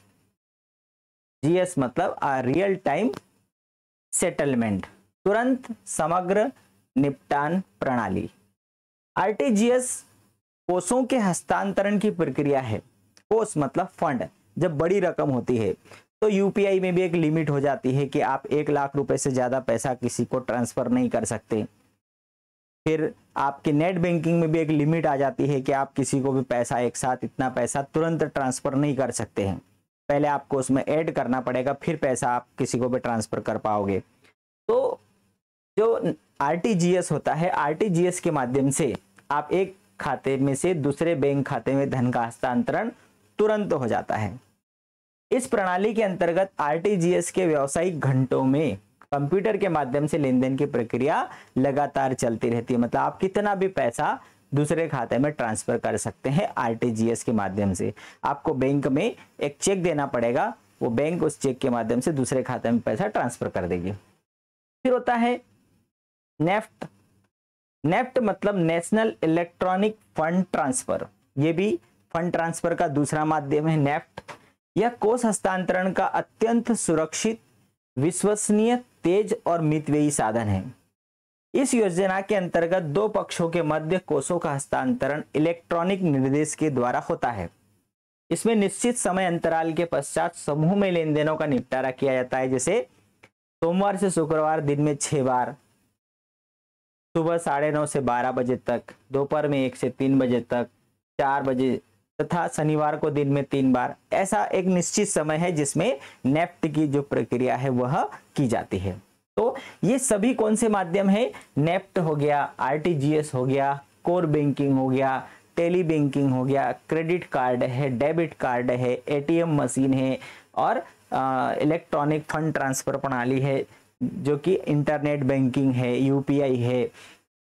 जीएस मतलब रियल टाइम सेटलमेंट, तुरंत समग्र निपटान प्रणाली। आरटीजीएस कोषों के हस्तांतरण की प्रक्रिया है। कोष मतलब फंड। जब बड़ी रकम होती है तो यूपीआई में भी एक लिमिट हो जाती है कि आप 1 लाख रुपए से ज्यादा पैसा किसी को ट्रांसफर नहीं कर सकते। फिर आपके नेट बैंकिंग में भी एक लिमिट आ जाती है कि आप किसी को भी पैसा एक साथ इतना पैसा तुरंत ट्रांसफर नहीं कर सकते हैं, पहले आपको उसमें ऐड करना पड़ेगा, फिर पैसा आप किसी को भी ट्रांसफर कर पाओगे। तो जो आरटीजीएस होता है, आरटीजीएस के माध्यम से आप एक खाते में से दूसरे बैंक खाते में धन का हस्तांतरण तुरंत हो जाता है। इस प्रणाली के अंतर्गत आरटीजीएस के व्यावसायिक घंटों में कंप्यूटर के माध्यम से लेन देन की प्रक्रिया लगातार चलती रहती है। मतलब आप कितना भी पैसा दूसरे खाते में ट्रांसफर कर सकते हैं आरटीजीएस के माध्यम से। आपको बैंक में एक चेक देना पड़ेगा, वो बैंक उस चेक के माध्यम से दूसरे खाते में पैसा ट्रांसफर कर देगी। फिर होता है नेफ्ट। नेफ्ट मतलब नेशनल इलेक्ट्रॉनिक फंड ट्रांसफर। ये भी फंड ट्रांसफर का दूसरा माध्यम है नेफ्ट। यह कोष हस्तांतरण का अत्यंत सुरक्षित, विश्वसनीय, तेज और मितव्ययी साधन है। इस योजना के अंतर्गत दो पक्षों के मध्य कोषों का हस्तांतरण इलेक्ट्रॉनिक निर्देश के द्वारा होता है। इसमें निश्चित समय अंतराल के पश्चात समूह में लेन देनों का निपटारा किया जाता है। जैसे सोमवार से शुक्रवार दिन में 6 बार, सुबह 9:30 से 12 बजे तक, दोपहर में 1 से 3 बजे तक, 4 बजे, तथा शनिवार को दिन में 3 बार। ऐसा एक निश्चित समय है जिसमें नेफ्ट की जो प्रक्रिया है वह की जाती है। तो ये सभी कौन से माध्यम है? नेफ्ट हो गया, आरटीजीएस हो गया, कोर बैंकिंग हो गया, टेली बैंकिंग हो गया, क्रेडिट कार्ड है, डेबिट कार्ड है, एटीएम मशीन है और इलेक्ट्रॉनिक फंड ट्रांसफर प्रणाली है जो कि इंटरनेट बैंकिंग है, यूपीआई है,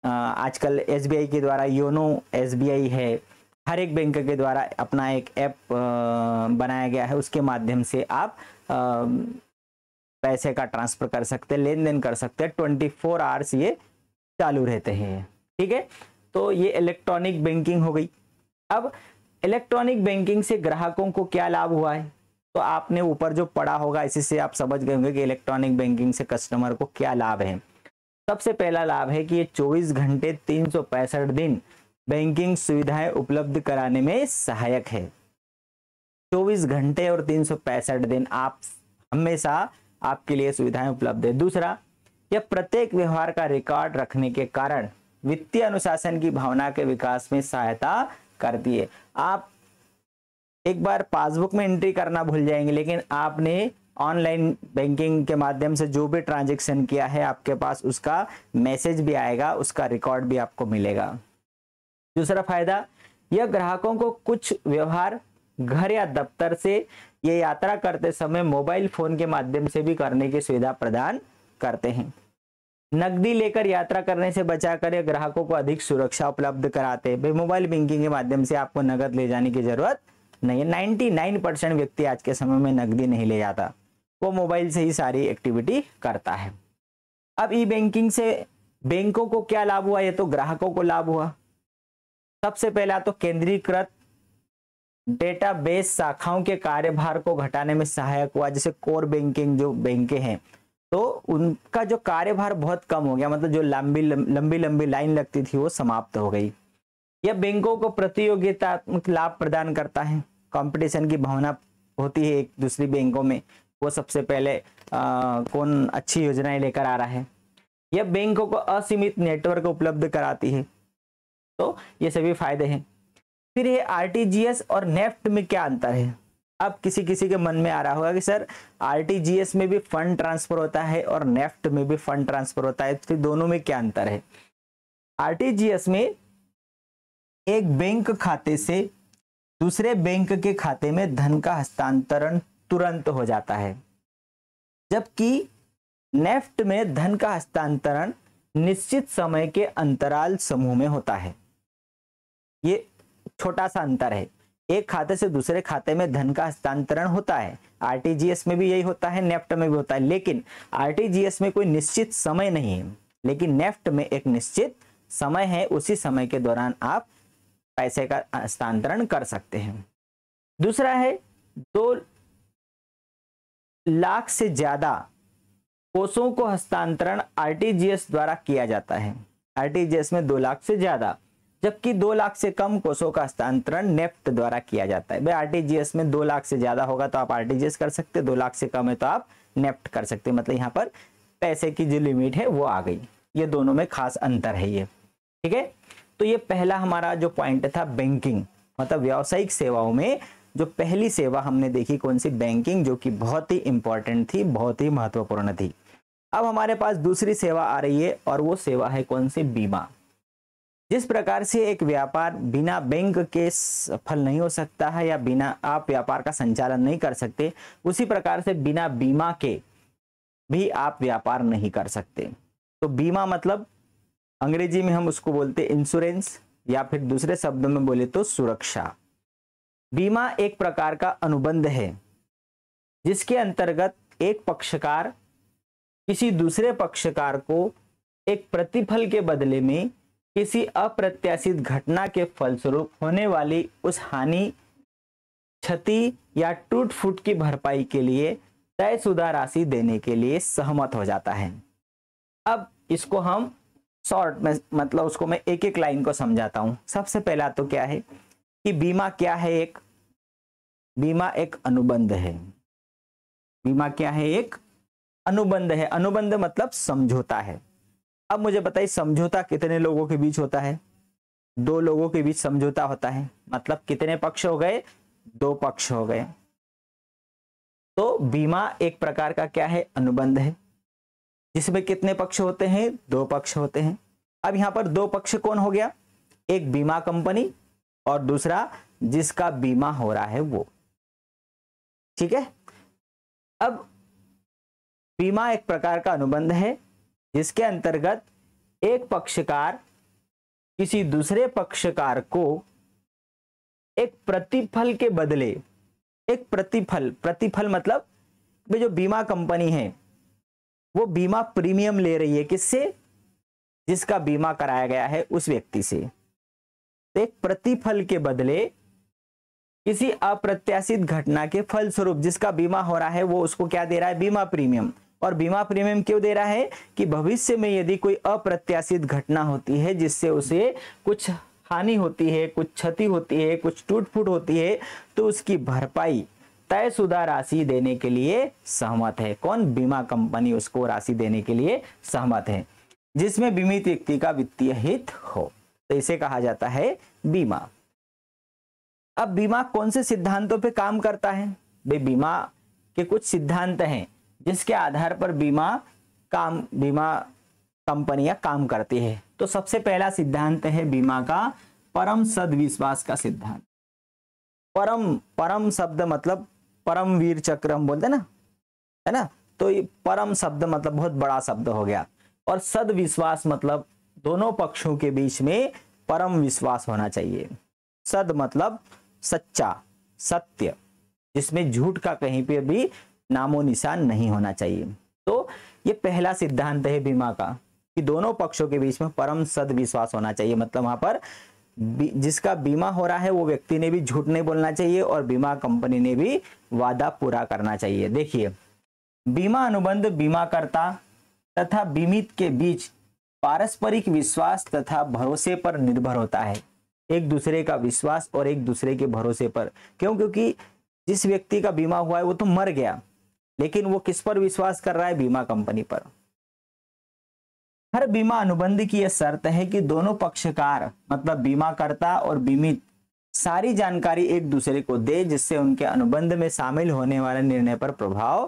आजकल एसबीआई के द्वारा योनो एसबीआई है। हर एक बैंक के द्वारा अपना एक ऐप बनाया गया है, उसके माध्यम से आप पैसे का ट्रांसफर कर सकते हैं, लेन देन कर सकते हैं। 24 आवर्स ये चालू रहते हैं। ठीक है, तो ये इलेक्ट्रॉनिक बैंकिंग हो गई। अब इलेक्ट्रॉनिक बैंकिंग से ग्राहकों को क्या लाभ हुआ है? तो आपने ऊपर जो पढ़ा होगा इसी से आप समझ गए होंगे कि इलेक्ट्रॉनिक बैंकिंग से कस्टमर को क्या लाभ है। सबसे पहला लाभ है कि ये 24 घंटे 365 दिन बैंकिंग सुविधाएं उपलब्ध कराने में सहायक है। 24 घंटे और 365 दिन आप हमेशा आपके लिए सुविधाएं उपलब्ध है। दूसरा, यह प्रत्येक व्यवहार का रिकॉर्ड रखने के कारण वित्तीय अनुशासन की भावना के विकास में सहायता करती है। आप एक बार पासबुक में एंट्री करना भूल जाएंगे, लेकिन आपने ऑनलाइन बैंकिंग के माध्यम से जो भी ट्रांजैक्शन किया है आपके पास उसका मैसेज भी आएगा, उसका रिकॉर्ड भी आपको मिलेगा। दूसरा फायदा, यह ग्राहकों को कुछ व्यवहार घर या दफ्तर से ये यात्रा करते समय मोबाइल फोन के माध्यम से भी करने की सुविधा प्रदान करते हैं। नकदी लेकर यात्रा करने से बचाकर ग्राहकों को अधिक सुरक्षा उपलब्ध कराते हैं। भाई मोबाइल बैंकिंग के माध्यम से आपको नकद ले जाने की जरूरत नहीं है। 99% व्यक्ति आज के समय में नकदी नहीं ले जाता, वो मोबाइल से ही सारी एक्टिविटी करता है। अब ई बैंकिंग से बैंकों को क्या लाभ हुआ, ये तो ग्राहकों को लाभ हुआ। सबसे पहला तो केंद्रीकृत डेटाबेस शाखाओं के कार्यभार को घटाने में सहायक हुआ। जैसे कोर बैंकिंग जो बैंकें हैं तो उनका जो कार्यभार बहुत कम हो गया, मतलब जो लंबी लंबी लाइन लगती थी वो समाप्त हो गई। यह बैंकों को प्रतियोगितात्मक लाभ प्रदान करता है, कंपटीशन की भावना होती है एक दूसरी बैंकों में, वो सबसे पहले कौन अच्छी योजनाएं लेकर आ रहा है। यह बैंकों को असीमित नेटवर्क उपलब्ध कराती है, तो ये सभी फायदे हैं। फिर ये आरटीजीएस और नेफ्ट में क्या अंतर है। अब किसी किसी के मन में आ रहा होगा कि सर आरटीजीएस में भी फंड ट्रांसफर होता है और नेफ्ट में भी फंड ट्रांसफर होता है, तो दोनों में क्या अंतर है। आरटीजीएस में एक बैंक खाते से दूसरे बैंक के खाते में धन का हस्तांतरण तुरंत हो जाता है, जबकि नेफ्ट में धन का हस्तांतरण निश्चित समय के अंतराल समूह में होता है। ये छोटा सा अंतर है, एक खाते से दूसरे खाते में धन का हस्तांतरण होता है, आरटीजीएस में भी यही होता है, नेफ्ट में भी होता है। लेकिन आरटीजीएस में कोई निश्चित समय नहीं है, लेकिन नेफ्ट में एक निश्चित समय है, उसी समय के दौरान आप पैसे का हस्तांतरण कर सकते हैं। दूसरा है 2 लाख से ज्यादा कोषों को हस्तांतरण आरटीजीएस द्वारा किया जाता है। आरटीजीएस में 2 लाख से ज्यादा, जबकि 2 लाख से कम कोषों का हस्तांतरण नेफ्ट द्वारा किया जाता है। भाई आरटीजीएस में 2 लाख से ज्यादा होगा तो आप आरटीजीएस कर सकते, 2 लाख से कम है तो आप नेफ्ट कर सकते। मतलब यहाँ पर पैसे की जो लिमिट है वो आ गई। ये दोनों में खास अंतर है ये, ठीक है। तो ये पहला हमारा जो पॉइंट था बैंकिंग, मतलब व्यावसायिक सेवाओं में जो पहली सेवा हमने देखी कौन सी, बैंकिंग, जो कि बहुत ही इंपॉर्टेंट थी, बहुत ही महत्वपूर्ण थी। अब हमारे पास दूसरी सेवा आ रही है और वो सेवा है कौन सी, बीमा। जिस प्रकार से एक व्यापार बिना बैंक के सफल नहीं हो सकता है या बिना आप व्यापार का संचालन नहीं कर सकते, उसी प्रकार से बिना बीमा के भी आप व्यापार नहीं कर सकते। तो बीमा मतलब अंग्रेजी में हम उसको बोलते इंश्योरेंस, या फिर दूसरे शब्दों में बोले तो सुरक्षा। बीमा एक प्रकार का अनुबंध है जिसके अंतर्गत एक पक्षकार किसी दूसरे पक्षकार को एक प्रतिफल के बदले में किसी अप्रत्याशित घटना के फलस्वरूप होने वाली उस हानि, क्षति या टूट फूट की भरपाई के लिए तयशुदा राशि देने के लिए सहमत हो जाता है। अब इसको हम शॉर्ट में, मतलब उसको मैं एक एक लाइन को समझाता हूं। सबसे पहला तो क्या है कि बीमा क्या है, एक बीमा एक अनुबंध है। बीमा क्या है, एक अनुबंध है। अनुबंध मतलब समझौता है। अब मुझे बताइए समझौता कितने लोगों के बीच होता है, 2 लोगों के बीच समझौता होता है। मतलब कितने पक्ष हो गए, 2 पक्ष हो गए। तो बीमा एक प्रकार का क्या है, अनुबंध है, जिसमें कितने पक्ष होते हैं, 2 पक्ष होते हैं। अब यहां पर 2 पक्ष कौन हो गया, एक बीमा कंपनी और दूसरा जिसका बीमा हो रहा है वो, ठीक है। अब बीमा एक प्रकार का अनुबंध है जिसके अंतर्गत एक पक्षकार किसी दूसरे पक्षकार को एक प्रतिफल के बदले, एक प्रतिफल मतलब जो बीमा कंपनी है वो बीमा प्रीमियम ले रही है, किससे, जिसका बीमा कराया गया है उस व्यक्ति से। तो एक प्रतिफल के बदले किसी अप्रत्याशित घटना के फलस्वरूप जिसका बीमा हो रहा है वो उसको क्या दे रहा है, बीमा प्रीमियम। और बीमा प्रीमियम क्यों दे रहा है कि भविष्य में यदि कोई अप्रत्याशित घटना होती है जिससे उसे कुछ हानि होती है, कुछ क्षति होती है, कुछ टूट फूट होती है, तो उसकी भरपाई तयशुदा राशि देने के लिए सहमत है। कौन, बीमा कंपनी उसको राशि देने के लिए सहमत है, जिसमें बीमित व्यक्ति का वित्तीय हित हो, तो इसे कहा जाता है बीमा। अब बीमा कौन से सिद्धांतों पे काम करता है, भाई बीमा के कुछ सिद्धांत हैं जिसके आधार पर बीमा कंपनियां काम करती है। तो सबसे पहला सिद्धांत है बीमा का परम सद्विश्वास का सिद्धांत। परम शब्द मतलब परमवीर चक्र हम बोलते ना, है ना, तो ये परम शब्द मतलब बहुत बड़ा शब्द हो गया, और सद्विश्वास मतलब दोनों पक्षों के बीच में परम विश्वास होना चाहिए। सद मतलब सच्चा, सत्य, जिसमें झूठ का कहीं पे भी नामो निशान नहीं होना चाहिए। तो ये पहला सिद्धांत है बीमा का कि दोनों पक्षों के बीच में परम सद्विश्वास होना चाहिए। मतलब वहां पर जिसका बीमा हो रहा है वो व्यक्ति ने भी झूठ नहीं बोलना चाहिए और बीमा कंपनी ने भी वादा पूरा करना चाहिए। देखिए, बीमा अनुबंध बीमाकर्ता तथा बीमित के बीच पारस्परिक विश्वास तथा भरोसे पर निर्भर होता है। एक दूसरे का विश्वास और एक दूसरे के भरोसे पर। क्यों? क्योंकि जिस व्यक्ति का बीमा हुआ है वो तो मर गया, लेकिन वो किस पर विश्वास कर रहा है? बीमा कंपनी पर। हर बीमा अनुबंध की यह शर्त है कि दोनों पक्षकार मतलब बीमाकर्ता और बीमित सारी जानकारी एक दूसरे को दे, जिससे उनके अनुबंध में शामिल होने वाले निर्णय पर प्रभाव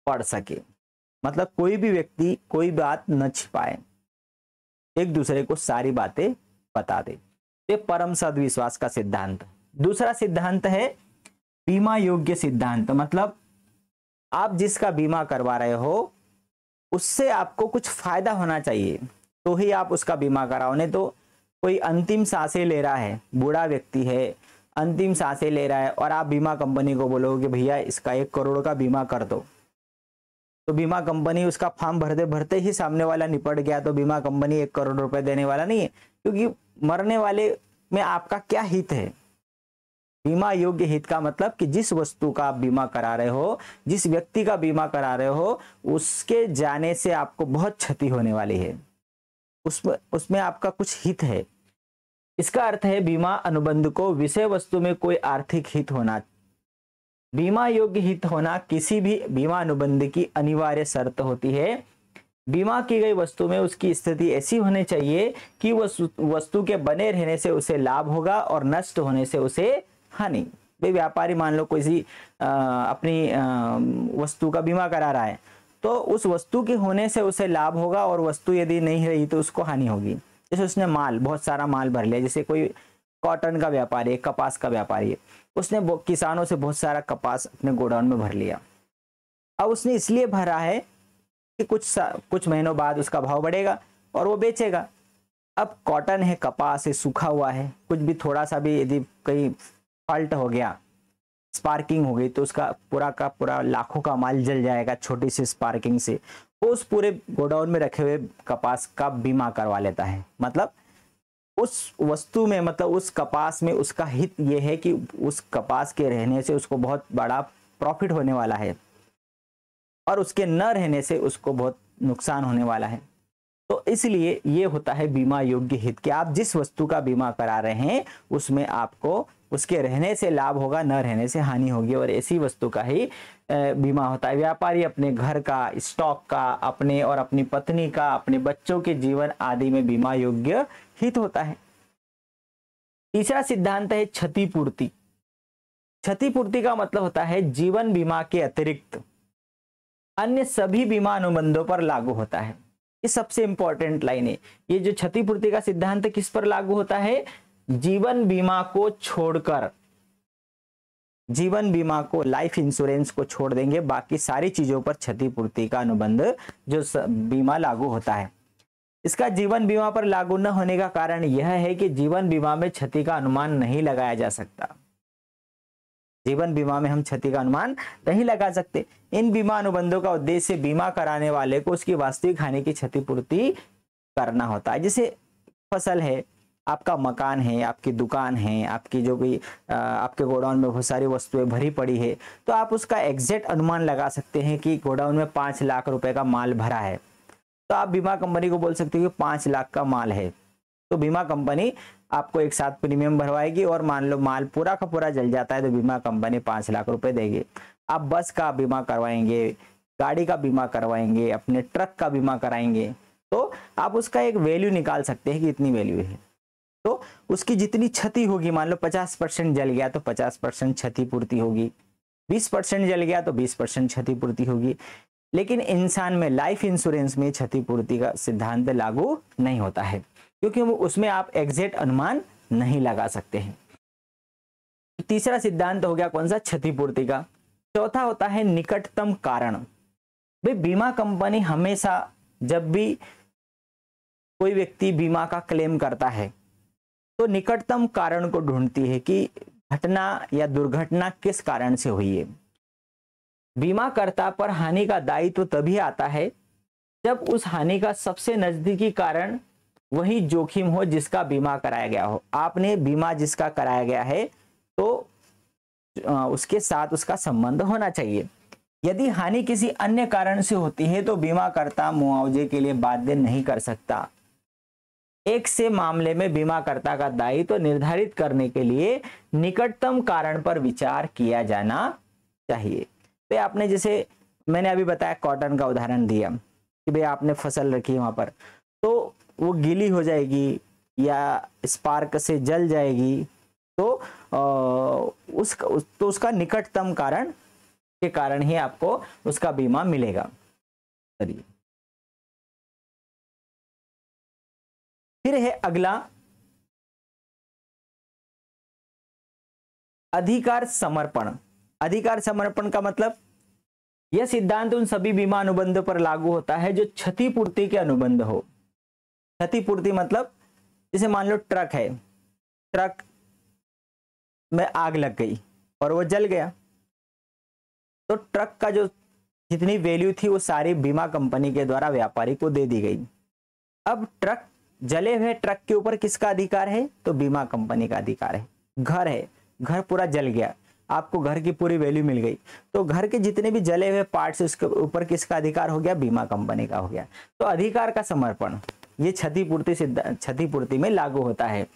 पड़ सके। मतलब कोई भी व्यक्ति कोई बात न छिपाए, एक दूसरे को सारी बातें बता दे। ये परम सद्विश्वास का सिद्धांत। दूसरा सिद्धांत है बीमा योग्य सिद्धांत। मतलब आप जिसका बीमा करवा रहे हो उससे आपको कुछ फायदा होना चाहिए तो ही आप उसका बीमा कराओ। नहीं तो कोई अंतिम सांसें ले रहा है, बूढ़ा व्यक्ति है, अंतिम सांसें ले रहा है और आप बीमा कंपनी को बोलोगे कि भैया इसका 1 करोड़ का बीमा कर दो, तो बीमा कंपनी उसका फॉर्म भरते भरते ही सामने वाला निपट गया तो बीमा कंपनी 1 करोड़ रुपए देने वाला नहीं है। क्योंकि मरने वाले में आपका क्या हित है? बीमा योग्य हित का मतलब कि जिस वस्तु का आप बीमा करा रहे हो, जिस व्यक्ति का बीमा करा रहे हो, उसके जाने से आपको बहुत क्षति होने वाली है, उसमें आपका कुछ हित है। इसका अर्थ है बीमा अनुबंध को विषय वस्तु में कोई आर्थिक हित होना, बीमा योग्य हित होना किसी भी बीमा अनुबंध की अनिवार्य शर्त होती है। बीमा की गई वस्तु में उसकी स्थिति ऐसी होनी चाहिए कि वस्तु के बने रहने से उसे लाभ होगा और नष्ट होने से उसे हानि। भाई व्यापारी मान लो कोई अपनी वस्तु का बीमा करा रहा है तो उस वस्तु के होने से उसे लाभ होगा और वस्तु यदि नहीं रही तो उसको हानि होगी। जैसे उसने बहुत सारा माल भर लिया, जैसे कोई कॉटन का व्यापारी है, कपास का व्यापारी है, उसने किसानों से बहुत सारा कपास अपने गोडाउन में भर लिया। अब उसने इसलिए भरा है कि कुछ महीनों बाद उसका भाव बढ़ेगा और वो बेचेगा। अब कॉटन है, कपास है, सूखा हुआ है, कुछ भी थोड़ा सा भी यदि कहीं फॉल्ट हो गया, स्पार्किंग हो गई तो उसका पूरा का पूरा लाखों का माल जल जाएगा छोटी सी स्पार्किंग से। वो उस पूरे गोडाउन में रखे हुए कपास का बीमा करवा लेता है। मतलब उस वस्तु में, मतलब उस कपास में उसका हित ये है कि उस कपास के रहने से उसको बहुत बड़ा प्रॉफिट होने वाला है और उसके न रहने से उसको बहुत नुकसान होने वाला है। तो इसलिए ये होता है बीमा योग्य हित कि आप जिस वस्तु का बीमा करा रहे हैं उसमें आपको उसके रहने से लाभ होगा, न रहने से हानि होगी, और ऐसी वस्तु का ही बीमा होता है। व्यापारी अपने घर का, स्टॉक का, अपने और अपनी पत्नी का, अपने बच्चों के जीवन आदि में बीमा योग्य हित होता है। तीसरा सिद्धांत है क्षतिपूर्ति। क्षतिपूर्ति का मतलब होता है जीवन बीमा के अतिरिक्त अन्य सभी बीमा अनुबंधों पर लागू होता है। ये सबसे इंपॉर्टेंट लाइन है। ये जो क्षतिपूर्ति का सिद्धांत किस पर लागू होता है? जीवन बीमा को छोड़कर, जीवन बीमा को, लाइफ इंश्योरेंस को छोड़ देंगे, बाकी सारी चीजों पर क्षतिपूर्ति का अनुबंध जो बीमा लागू होता है। इसका जीवन बीमा पर लागू न होने का कारण यह है कि जीवन बीमा में क्षति का अनुमान नहीं लगाया जा सकता। जीवन बीमा में हम क्षति का अनुमान नहीं लगा सकते। इन बीमा अनुबंधों का उद्देश्य बीमा कराने वाले को उसकी वास्तविक हानि की क्षतिपूर्ति करना होता है। जैसे फसल है, आपका मकान है, आपकी दुकान है, आपकी जो भी आपके गोडाउन में बहुत सारी वस्तुएं भरी पड़ी है, तो आप उसका एग्जैक्ट अनुमान लगा सकते हैं कि गोडाउन में 5 लाख रुपए का माल भरा है। तो आप बीमा कंपनी को बोल सकते हो कि 5 लाख का माल है, तो बीमा कंपनी आपको एक साथ प्रीमियम भरवाएगी और मान लो माल पूरा का पूरा जल जाता है तो बीमा कंपनी 5 लाख रुपए देगी। आप बस का बीमा करवाएंगे, गाड़ी का बीमा करवाएंगे, अपने ट्रक का बीमा कराएंगे, तो आप उसका एक वैल्यू निकाल सकते हैं कि इतनी वैल्यू है। तो उसकी जितनी क्षति होगी, मान लो 50% जल गया तो 50% क्षतिपूर्ति होगी, 20% जल गया तो 20% क्षतिपूर्ति होगी। लेकिन इंसान में, लाइफ इंश्योरेंस में क्षतिपूर्ति का सिद्धांत लागू नहीं होता है, क्योंकि उसमें आप एग्जैक्ट अनुमान नहीं लगा सकते हैं। तीसरा सिद्धांत हो गया कौन सा? क्षतिपूर्ति का। चौथा होता है निकटतम कारण। भाई बीमा कंपनी हमेशा जब भी कोई व्यक्ति बीमा का क्लेम करता है तो निकटतम कारण को ढूंढती है कि घटना या दुर्घटना किस कारण से हुई है। बीमाकर्ता पर हानि का दायित्व तभी आता है जब उस हानि का सबसे नजदीकी कारण वही जोखिम हो जिसका बीमा कराया गया हो। आपने बीमा जिसका कराया गया है तो उसके साथ उसका संबंध होना चाहिए। यदि हानि किसी अन्य कारण से होती है तो बीमाकर्ता मुआवजे के लिए बाध्य नहीं कर सकता। एक से मामले में बीमाकर्ता का दायित्व निर्धारित करने के लिए निकटतम कारण पर विचार किया जाना चाहिए। तो आपने जैसे मैंने अभी बताया कॉटन का उदाहरण दिया कि भाई आपने फसल रखी है वहां पर, तो वो गीली हो जाएगी या स्पार्क से जल जाएगी, तो उसका निकटतम कारण के कारण ही आपको उसका बीमा मिलेगा। चलिए फिर है अगला, अधिकार समर्पण। अधिकार समर्पण का मतलब यह सिद्धांत उन सभी बीमा अनुबंधों पर लागू होता है जो क्षतिपूर्ति के अनुबंध हो। क्षतिपूर्ति मतलब जैसे मान लो ट्रक है, ट्रक में आग लग गई और वो जल गया, तो ट्रक का जो जितनी वैल्यू थी वो सारी बीमा कंपनी के द्वारा व्यापारी को दे दी गई। अब ट्रक जले हुए ट्रक के ऊपर किसका अधिकार है? तो बीमा कंपनी का अधिकार है। घर है, घर पूरा जल गया, आपको घर की पूरी वैल्यू मिल गई, तो घर के जितने भी जले हुए पार्ट्स उसके ऊपर किसका अधिकार हो गया? बीमा कंपनी का हो गया। तो अधिकार का समर्पण ये क्षतिपूर्ति में लागू होता है।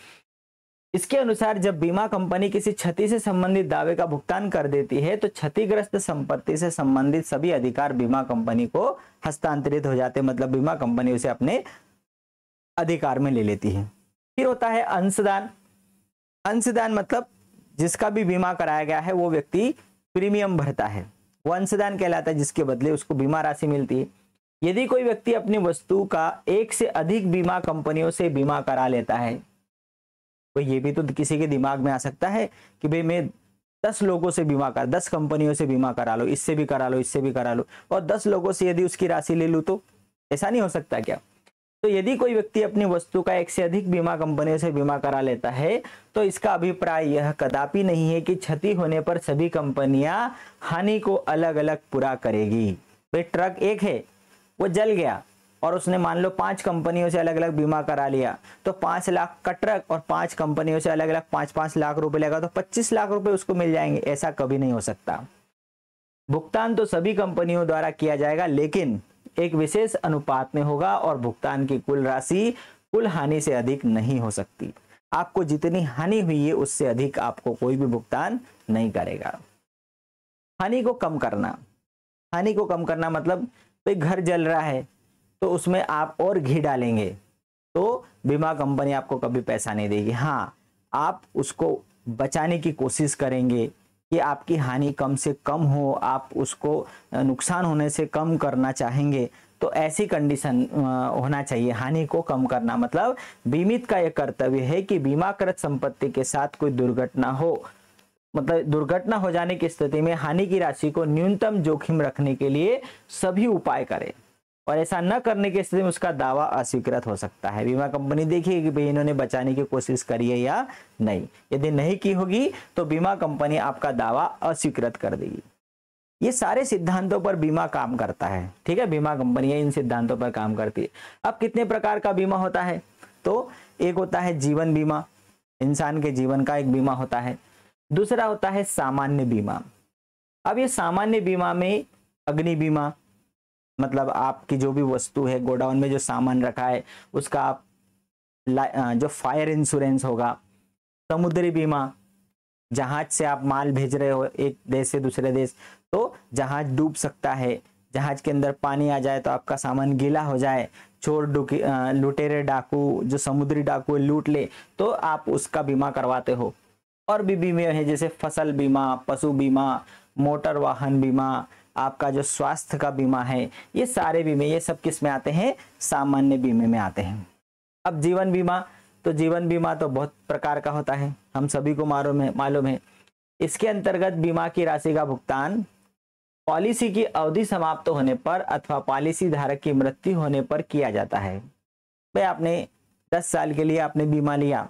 इसके अनुसार जब बीमा कंपनी किसी क्षति से संबंधित दावे का भुगतान कर देती है तो क्षतिग्रस्त संपत्ति से संबंधित सभी अधिकार बीमा कंपनी को हस्तांतरित हो जाते हैं, मतलब बीमा कंपनी उसे अपने अधिकार में ले लेती है। फिर होता है अंशदान। अंशदान मतलब जिसका भी बीमा कराया गया है वो व्यक्ति प्रीमियम भरता है, वो अंशदान कहलाता है, जिसके बदले उसको बीमा राशि मिलती है। यदि कोई व्यक्ति अपनी वस्तु का एक से अधिक बीमा कंपनियों से बीमा करा लेता है, तो ये भी तो किसी के दिमाग में आ सकता है कि भाई मैं 10 लोगों से बीमा कर 10 कंपनियों से बीमा करा लो, इससे भी करा लो, इससे भी करा लो, और 10 लोगों से यदि उसकी राशि ले लूं तो ऐसा नहीं हो सकता क्या? तो यदि कोई व्यक्ति अपनी वस्तु का एक से अधिक बीमा कंपनियों से बीमा करा लेता है तो इसका अभिप्राय यह कदापि नहीं है कि क्षति होने पर सभी कंपनियां हानि को अलग अलग पूरा करेगी। भाई ट्रक एक है, वो जल गया और उसने मान लो 5 कंपनियों से अलग अलग बीमा करा लिया, तो 5 लाख का ट्रक और 5 कंपनियों से अलग अलग 5-5 लाख रुपए लगा तो 25 लाख रुपए उसको मिल जाएंगे। ऐसा कभी नहीं हो सकता। भुगतान तो सभी कंपनियों द्वारा किया जाएगा, लेकिन एक विशेष अनुपात में होगा और भुगतान की कुल राशि कुल हानि से अधिक नहीं हो सकती। आपको जितनी हानि हुई है उससे अधिक आपको कोई भी भुगतान नहीं करेगा। हानि को कम करना। हानि को कम करना मतलब भाई घर जल रहा है तो उसमें आप और घी डालेंगे तो बीमा कंपनी आपको कभी पैसा नहीं देगी। हाँ, आप उसको बचाने की कोशिश करेंगे कि आपकी हानि कम से कम हो, आप उसको नुकसान होने से कम करना चाहेंगे, तो ऐसी कंडीशन होना चाहिए। हानि को कम करना मतलब बीमित का यह कर्तव्य है कि बीमाकृत संपत्ति के साथ कोई दुर्घटना हो, मतलब दुर्घटना हो जाने की स्थिति में हानि की राशि को न्यूनतम जोखिम रखने के लिए सभी उपाय करे, और ऐसा न करने की स्थिति में उसका दावा अस्वीकृत हो सकता है। बीमा कंपनी देखिए कि भाई इन्होंने बचाने की कोशिश करी है या नहीं। यदि नहीं की होगी तो बीमा कंपनी आपका दावा अस्वीकृत कर देगी। ये सारे सिद्धांतों पर बीमा काम करता है, ठीक है। बीमा कंपनियां इन सिद्धांतों पर काम करती है। अब कितने प्रकार का बीमा होता है? तो एक होता है जीवन बीमा, इंसान के जीवन का एक बीमा होता है। दूसरा होता है सामान्य बीमा। अब ये सामान्य बीमा में अग्नि बीमा, मतलब आपकी जो भी वस्तु है, गोडाउन में जो सामान रखा है उसका आप जो फायर इंश्योरेंस होगा। समुद्री बीमा, जहाज से आप माल भेज रहे हो एक देश से दूसरे देश, तो जहाज डूब सकता है, जहाज के अंदर पानी आ जाए तो आपका सामान गीला हो जाए, चोर लुटेरे डाकू जो समुद्री डाकू लूट ले तो आप उसका बीमा करवाते हो। और भी बीमे है जैसे फसल बीमा, पशु बीमा, मोटर वाहन बीमा, आपका जो स्वास्थ्य का बीमा है, ये सारे बीमे ये सब किस में आते हैं? सामान्य बीमे में आते हैं। अब जीवन बीमा, तो जीवन बीमा तो बहुत प्रकार का होता है, हम सभी को मालूम है। इसके अंतर्गत बीमा की राशि का भुगतान पॉलिसी की अवधि समाप्त होने पर अथवा पॉलिसी धारक की मृत्यु होने पर किया जाता है। भाई आपने 10 साल के लिए आपने बीमा लिया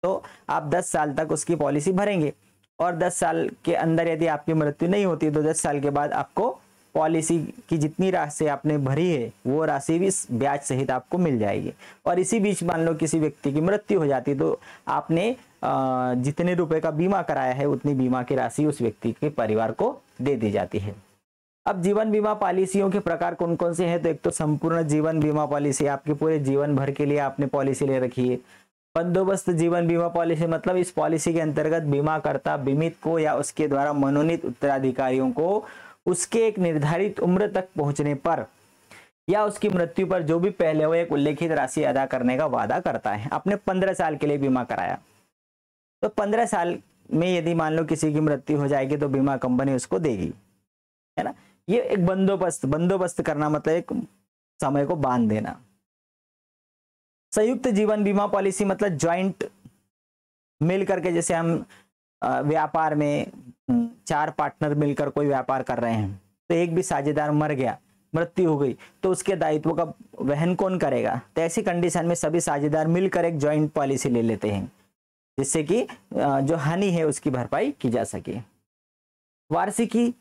तो आप 10 साल तक उसकी पॉलिसी भरेंगे और 10 साल के अंदर यदि आपकी मृत्यु नहीं होती तो 10 साल के बाद आपको पॉलिसी की जितनी राशि आपने भरी है वो राशि भी ब्याज सहित आपको मिल जाएगी। और इसी बीच मान लो किसी व्यक्ति की मृत्यु हो जाती तो आपने जितने रुपए का बीमा कराया है उतनी बीमा की राशि उस व्यक्ति के परिवार को दे दी जाती है। अब जीवन बीमा पॉलिसियों के प्रकार कौन कौन से हैं, तो एक तो संपूर्ण जीवन बीमा पॉलिसी, आपके पूरे जीवन भर के लिए आपने पॉलिसी ले रखी है। बंदोबस्त जीवन बीमा पॉलिसी मतलब इस पॉलिसी के अंतर्गत बीमाकर्ता बीमित को या उसके द्वारा मनोनीत उत्तराधिकारियों को उसके एक निर्धारित उम्र तक पहुंचने पर या उसकी मृत्यु पर जो भी पहले वो एक उल्लेखित राशि अदा करने का वादा करता है। आपने 15 साल के लिए बीमा कराया तो 15 साल में यदि मान लो किसी की मृत्यु हो जाएगी तो बीमा कंपनी उसको देगी, है ना। ये एक बंदोबस्त करना मतलब एक समय को बांध देना। संयुक्त जीवन बीमा पॉलिसी मतलब ज्वाइंट मिल करके, जैसे हम व्यापार में 4 पार्टनर मिलकर कोई व्यापार कर रहे हैं तो एक भी साझेदार मर गया, मृत्यु हो गई तो उसके दायित्व का वहन कौन करेगा। तो ऐसी कंडीशन में सभी साझेदार मिलकर एक ज्वाइंट पॉलिसी ले लेते हैं जिससे कि जो हानि है उसकी भरपाई की जा सके। वार्षिकी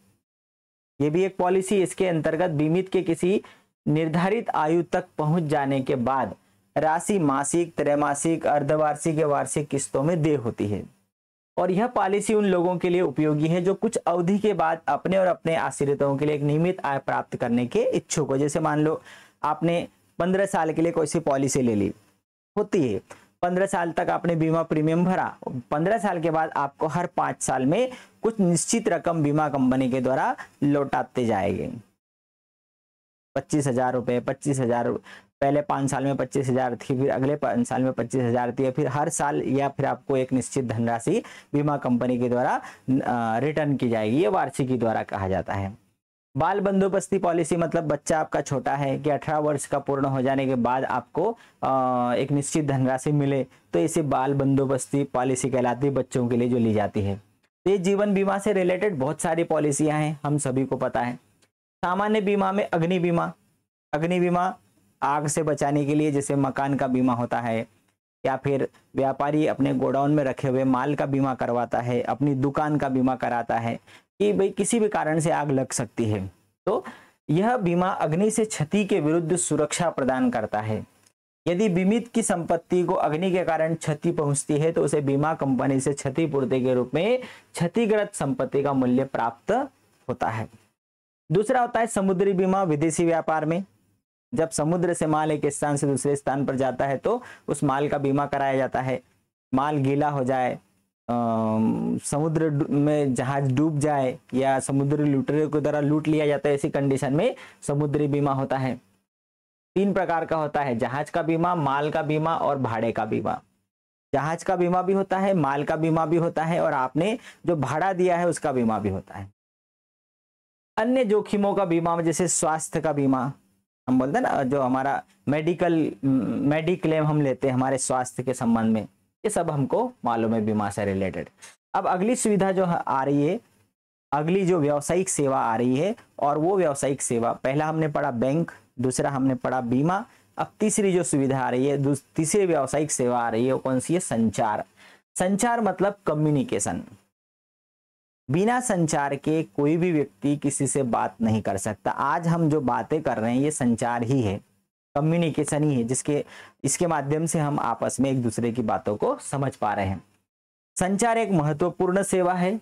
ये भी एक पॉलिसी, इसके अंतर्गत बीमित के किसी निर्धारित आयु तक पहुंच जाने के बाद राशि मासिक, त्रैमासिक, अर्धवार्षिक या वार्षिक किस्तों में देय होती है। और यह पॉलिसी उन लोगों के लिए उपयोगी है जो कुछ अवधि के बाद अपने और अपने आश्रितों के लिए एक नियमित आय प्राप्त करने के इच्छुक हो। जैसे मान लो आपने 15 साल के लिए कोई सी पॉलिसी ले ली होती है, 15 साल तक आपने बीमा प्रीमियम भरा, 15 साल के बाद आपको हर 5 साल में कुछ निश्चित रकम बीमा कंपनी के द्वारा लौटाते जाएंगे। 25,000 रुपए, 25,000, पहले 5 साल में 25,000 थी, फिर अगले 5 साल में 25,000 थी, फिर हर साल या फिर आपको एक निश्चित धनराशि बीमा कंपनी के द्वारा रिटर्न की जाएगी। ये वार्षिकी द्वारा कहा जाता है। बाल बंदोबस्ती पॉलिसी मतलब बच्चा आपका छोटा है कि 18 वर्ष का पूर्ण हो जाने के बाद आपको एक निश्चित धनराशि मिले तो इसे बाल बंदोबस्ती पॉलिसी कहलाती है, बच्चों के लिए जो ली जाती है। तो ये जीवन बीमा से रिलेटेड बहुत सारी पॉलिसियां हैं, हम सभी को पता है। सामान्य बीमा में अग्नि बीमा आग से बचाने के लिए, जैसे मकान का बीमा होता है, या फिर व्यापारी अपने गोडाउन में रखे हुए माल का बीमा करवाता है, अपनी दुकान का बीमा कराता है कि भाई किसी भी कारण से आग लग सकती है तो यह बीमा अग्नि से क्षति के विरुद्ध सुरक्षा प्रदान करता है। यदि बीमित की संपत्ति को अग्नि के कारण क्षति पहुंचती है तो उसे बीमा कंपनी से क्षतिपूर्ति के रूप में क्षतिग्रस्त संपत्ति का मूल्य प्राप्त होता है। दूसरा होता है समुद्री बीमा। विदेशी व्यापार में जब समुद्र से माल एक स्थान से दूसरे स्थान पर जाता है तो उस माल का बीमा कराया जाता है। माल गीला हो जाए, समुद्र में जहाज डूब जाए या समुद्री लुटेरों के द्वारा लूट लिया जाता है, ऐसी कंडीशन में समुद्री बीमा होता है। 3 प्रकार का होता है, जहाज का बीमा, माल का बीमा और भाड़े का बीमा। जहाज का बीमा भी होता है, माल का बीमा भी होता है और आपने जो भाड़ा दिया है उसका बीमा भी होता है। अन्य जोखिमों का बीमा जैसे स्वास्थ्य का बीमा, हम बोलते हैं ना जो हमारा मेडिक्लेम हम लेते हैं हमारे स्वास्थ्य के संबंध में, ये सब हमको मालूम है बीमा से रिलेटेड। अब अगली सुविधा जो आ रही है, अगली जो व्यावसायिक सेवा आ रही है, और वो व्यावसायिक सेवा, पहला हमने पढ़ा बैंक, दूसरा हमने पढ़ा बीमा, अब तीसरी जो सुविधा आ रही है, तीसरी व्यावसायिक सेवा आ रही है वो कौन सी है? संचार। संचार मतलब कम्युनिकेशन। बिना संचार के कोई भी व्यक्ति किसी से बात नहीं कर सकता। आज हम जो बातें कर रहे हैं ये संचार ही है, कम्युनिकेशन ही है, इसके माध्यम से हम आपस में एक दूसरे की बातों को समझ पा रहे हैं। संचार एक महत्वपूर्ण सेवा है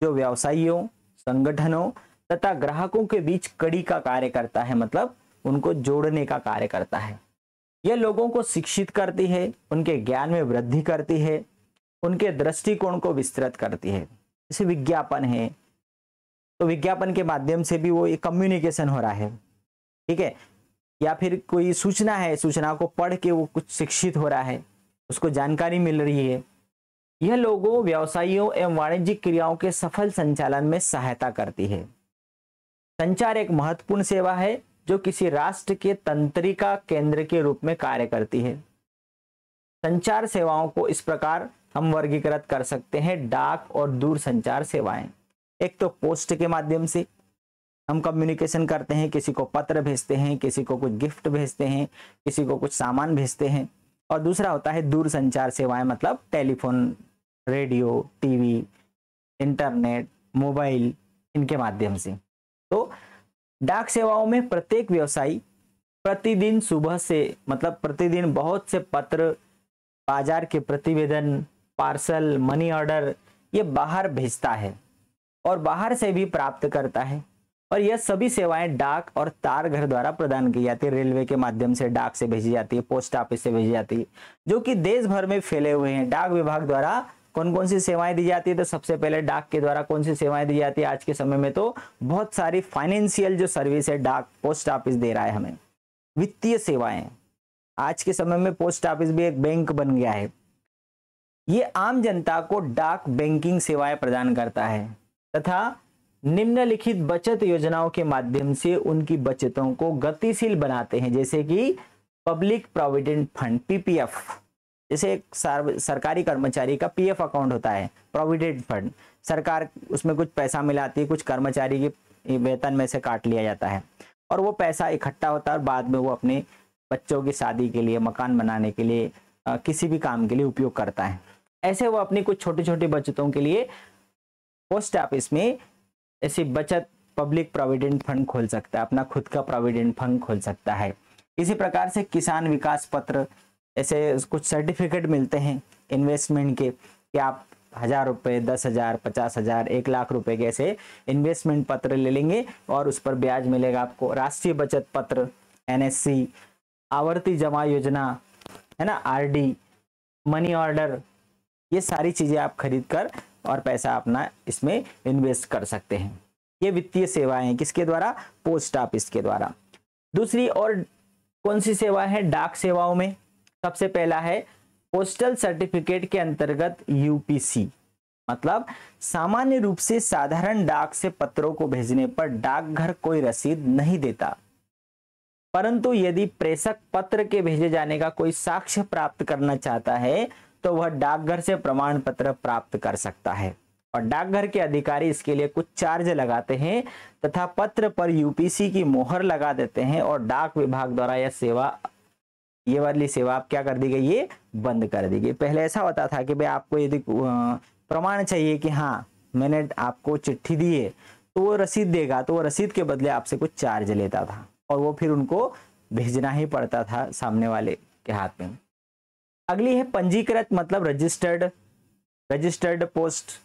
जो व्यवसायियों, संगठनों तथा ग्राहकों के बीच कड़ी का कार्य करता है, मतलब उनको जोड़ने का कार्य करता है। यह लोगों को शिक्षित करती है, उनके ज्ञान में वृद्धि करती है, उनके दृष्टिकोण को विस्तृत करती है। जैसे विज्ञापन है तो विज्ञापन के माध्यम से भी वो एक कम्युनिकेशन हो रहा है, ठीक है। या फिर कोई सूचना है, सूचना को पढ़ के वो कुछ शिक्षित हो रहा है, उसको जानकारी मिल रही है। यह लोगों, व्यवसायियों एवं वाणिज्यिक क्रियाओं के सफल संचालन में सहायता करती है। संचार एक महत्वपूर्ण सेवा है जो किसी राष्ट्र के तंत्रिका केंद्र के रूप में कार्य करती है। संचार सेवाओं को इस प्रकार हम वर्गीकृत कर सकते हैं, डाक और दूर संचार सेवाएं। एक तो पोस्ट के माध्यम से हम कम्युनिकेशन करते हैं, किसी को पत्र भेजते हैं, किसी को कुछ गिफ्ट भेजते हैं, किसी को कुछ सामान भेजते हैं। और दूसरा होता है दूर संचार सेवाएं, मतलब telephone, radio, TV, internet, mobile, इनके माध्यम से। तो डाक सेवाओं में प्रत्येक व्यवसायी प्रतिदिन सुबह से मतलब प्रतिदिन बहुत से पत्र, बाजार के प्रतिवेदन, पार्सल, मनी ऑर्डर ये बाहर भेजता है और बाहर से भी प्राप्त करता है। और यह सभी सेवाएं डाक और तार घर द्वारा प्रदान की जाती है। रेलवे के माध्यम से डाक से भेजी जाती है, पोस्ट ऑफिस से भेजी जाती है, जो कि देश भर में फैले हुए हैं। डाक विभाग द्वारा कौन कौन सी सेवाएं दी जाती है? तो सबसे पहले डाक के द्वारा कौन सी सेवाएं दी जाती है आज के समय में? तो बहुत सारी फाइनेंशियल जो सर्विस है डाक, पोस्ट ऑफिस दे रहा है हमें। वित्तीय सेवाएं, आज के समय में पोस्ट ऑफिस भी एक बैंक बन गया है। ये आम जनता को डाक बैंकिंग सेवाएं प्रदान करता है तथा निम्नलिखित बचत योजनाओं के माध्यम से उनकी बचतों को गतिशील बनाते हैं, जैसे कि पब्लिक प्रोविडेंट फंड पीपीएफ। जैसे एक सरकारी कर्मचारी का पीएफ अकाउंट होता है, प्रोविडेंट फंड, सरकार उसमें कुछ पैसा मिलाती है, कुछ कर्मचारी के वेतन में से काट लिया जाता है और वो पैसा इकट्ठा होता है और बाद में वो अपने बच्चों की शादी के लिए, मकान बनाने के लिए, किसी भी काम के लिए उपयोग करता है। ऐसे वो अपनी कुछ छोटी छोटी बचतों के लिए पोस्ट ऑफिस में ऐसी बचत पब्लिक प्रोविडेंट फंड खोल सकता है, अपना खुद का प्रोविडेंट फंड खोल सकता है। इसी प्रकार से किसान विकास पत्र, ऐसे कुछ सर्टिफिकेट मिलते हैं इन्वेस्टमेंट के कि आप 1000 रुपये, 10,000, 50,000, 1,00,000 रुपए के ऐसे इन्वेस्टमेंट पत्र ले लेंगे और उस पर ब्याज मिलेगा आपको। राष्ट्रीय बचत पत्र, एनएससी, आवर्ती जमा योजना है ना, आरडी, मनी ऑर्डर, ये सारी चीजें आप खरीद कर और पैसा अपना इसमें इन्वेस्ट कर सकते हैं। ये वित्तीय सेवाएं हैं किसके द्वारा? पोस्ट ऑफिस के द्वारा। दूसरी और कौन सी सेवा है डाक सेवाओं में? सबसे पहला है पोस्टल सर्टिफिकेट के अंतर्गत यूपीसी, मतलब सामान्य रूप से साधारण डाक से पत्रों को भेजने पर डाकघर कोई रसीद नहीं देता, परंतु यदि प्रेषक पत्र के भेजे जाने का कोई साक्ष्य प्राप्त करना चाहता है तो वह डाकघर से प्रमाण पत्र प्राप्त कर सकता है और डाकघर के अधिकारी इसके लिए कुछ चार्ज लगाते हैं तथा पत्र पर यूपीसी की मोहर लगा देते हैं और डाक विभाग द्वारा ये वाली सेवा आप क्या कर दी गई? ये बंद कर दी गई। पहले ऐसा होता था कि भाई आपको यदि प्रमाण चाहिए कि हाँ मैंने आपको चिट्ठी दी है तो वो रसीद देगा, तो वो रसीद के बदले आपसे कुछ चार्ज लेता था और वो फिर उनको भेजना ही पड़ता था सामने वाले के हाथ में। अगली है पंजीकृत मतलब रजिस्टर्ड पोस्ट।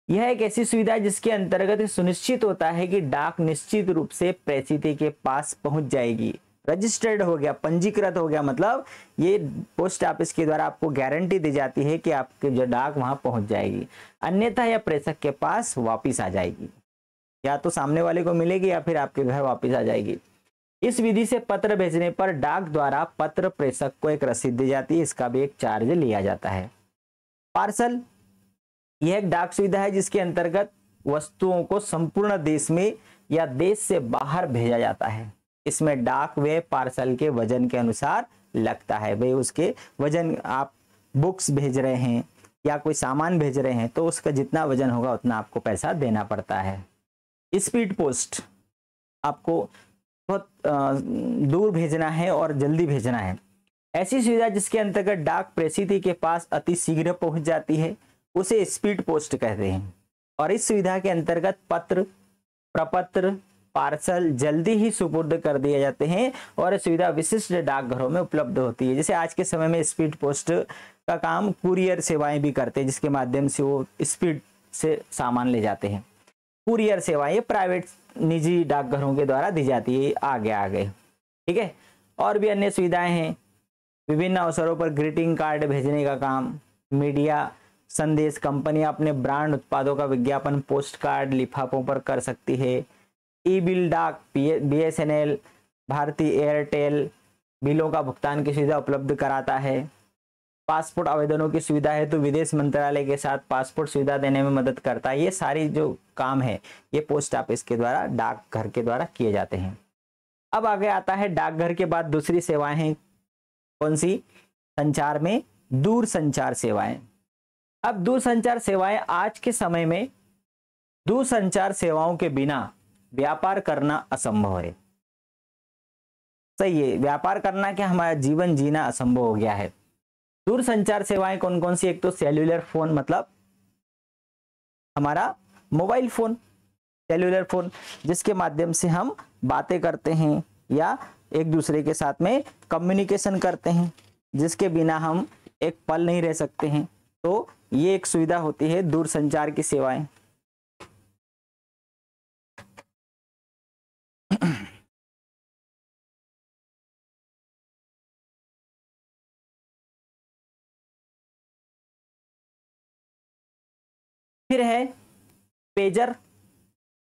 यह एक ऐसी सुविधा है जिसके अंतर्गत सुनिश्चित होता है कि डाक निश्चित रूप से प्रेषित के पास पहुंच जाएगी। रजिस्टर्ड हो गया, पंजीकृत हो गया, मतलब ये पोस्ट ऑफिस के द्वारा आपको गारंटी दी जाती है कि आपकी जो डाक वहां पहुंच जाएगी, अन्यथा यह प्रेषक के पास वापिस आ जाएगी, या तो सामने वाले को मिलेगी या फिर आपके घर वापिस आ जाएगी। इस विधि से पत्र भेजने पर डाक द्वारा पत्र प्रेषक को एक रसीद दी जाती है, इसका भी एक चार्ज लिया जाता है। पार्सल, यह एक डाक सुविधा है जिसके अंतर्गत वस्तुओं को संपूर्ण देश में या देश से बाहर भेजा जाता है। इसमें डाक वे पार्सल के वजन के अनुसार लगता है। भाई उसके वजन, आप बुक्स भेज रहे हैं या कोई सामान भेज रहे हैं तो उसका जितना वजन होगा उतना आपको पैसा देना पड़ता है। स्पीड पोस्ट, आपको बहुत दूर भेजना है और जल्दी भेजना है, ऐसी सुविधा जिसके अंतर्गत डाक प्रेषित के पास अति शीघ्र पहुंच जाती है उसे स्पीड पोस्ट कहते हैं। और इस सुविधा के अंतर्गत पत्र, प्रपत्र, पार्सल जल्दी ही सुपुर्द कर दिए जाते हैं और यह सुविधा विशिष्ट डाकघरों में उपलब्ध होती है। जैसे आज के समय में स्पीड पोस्ट का काम कुरियर सेवाएं भी करते हैं, जिसके माध्यम से वो स्पीड से सामान ले जाते हैं। कुरियर सेवाएं प्राइवेट निजी डाकघरों के द्वारा दी जाती है, आगे ठीक है। और भी अन्य सुविधाएं हैं, विभिन्न अवसरों पर ग्रीटिंग कार्ड भेजने का काम, मीडिया संदेश, कंपनियां अपने ब्रांड उत्पादों का विज्ञापन पोस्ट कार्ड लिफाफों पर कर सकती है। ई बिल डाक, बीएसएनएल, भारतीय एयरटेल बिलों का भुगतान की सुविधा उपलब्ध कराता है। पासपोर्ट आवेदनों की सुविधा है तो विदेश मंत्रालय के साथ पासपोर्ट सुविधा देने में मदद करता है। ये सारी जो काम है ये पोस्ट ऑफिस के द्वारा, डाकघर के द्वारा किए जाते हैं। अब आगे आता है डाकघर के बाद दूसरी सेवाएं हैं, कौन सी? संचार में दूर संचार सेवाएं। अब दूर संचार सेवाएं, आज के समय में दूर संचार सेवाओं के बिना व्यापार करना असंभव है। सही है, व्यापार करना क्या, हमारा जीवन जीना असंभव हो गया है। दूर संचार सेवाएं कौन कौन सी? एक तो सेल्युलर फोन, मतलब हमारा मोबाइल फ़ोन, सेल्युलर फ़ोन, जिसके माध्यम से हम बातें करते हैं या एक दूसरे के साथ में कम्युनिकेशन करते हैं, जिसके बिना हम एक पल नहीं रह सकते हैं। तो ये एक सुविधा होती है दूरसंचार की सेवाएं। फिर है पेजर,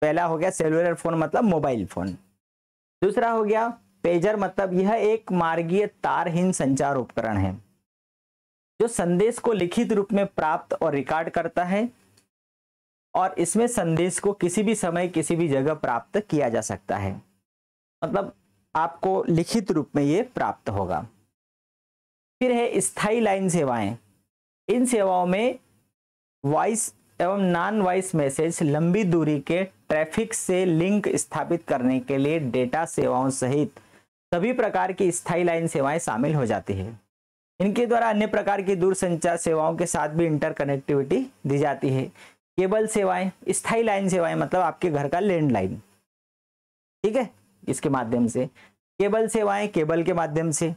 पहला हो गया सेलुलर फोन मतलब मोबाइल फोन। दूसरा हो गया पेजर, मतलब यह एक मार्गीय तारहीन संचार उपकरण है जो संदेश को लिखित रूप में प्राप्त और रिकॉर्ड करता है, और इसमें संदेश को किसी भी समय किसी भी जगह प्राप्त किया जा सकता है। मतलब आपको लिखित रूप में ये प्राप्त होगा। फिर है स्थायी लाइन सेवाएं। इन सेवाओं में वॉइस एवं नॉन वॉइस मैसेज, लंबी दूरी के ट्रैफिक से लिंक स्थापित करने के लिए डेटा सेवाओं सहित सभी प्रकार की स्थायी लाइन सेवाएं शामिल हो जाती है। इनके द्वारा अन्य प्रकार की दूरसंचार सेवाओं के साथ भी इंटरकनेक्टिविटी दी जाती है। केबल सेवाएं, स्थायी लाइन सेवाएं मतलब आपके घर का लैंडलाइन, ठीक है, इसके माध्यम से। केबल सेवाएं, केबल के माध्यम से।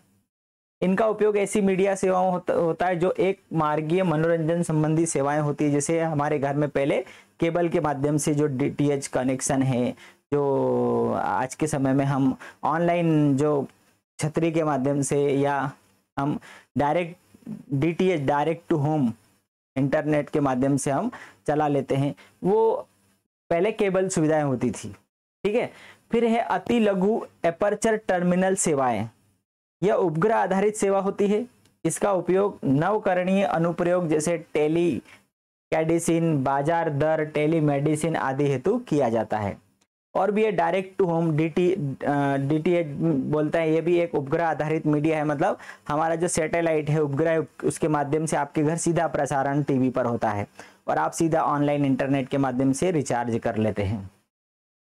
इनका उपयोग ऐसी मीडिया सेवाओं होता है जो एक मार्गीय मनोरंजन संबंधी सेवाएं होती है। जैसे हमारे घर में पहले केबल के माध्यम से जो डीटीएच कनेक्शन है, जो आज के समय में हम ऑनलाइन जो छतरी के माध्यम से या हम direct DTH, direct to home internet के माध्यम से हम चला लेते हैं, वो पहले केबल सुविधाएं होती थी, ठीक है। फिर है अति लघु एपर्चर टर्मिनल सेवाएं। यह उपग्रह आधारित सेवा होती है। इसका उपयोग नवकरणीय अनुप्रयोग जैसे टेली कैडिसिन, बाजार दर, टेलीमेडिसिन आदि हेतु किया जाता है। और भी ये डायरेक्ट टू होम डीटीएच बोलता है, ये भी एक उपग्रह आधारित मीडिया है। मतलब हमारा जो सैटेलाइट है, उपग्रह, उसके माध्यम से आपके घर सीधा प्रसारण टीवी पर होता है और आप सीधा ऑनलाइन इंटरनेट के माध्यम से रिचार्ज कर लेते हैं।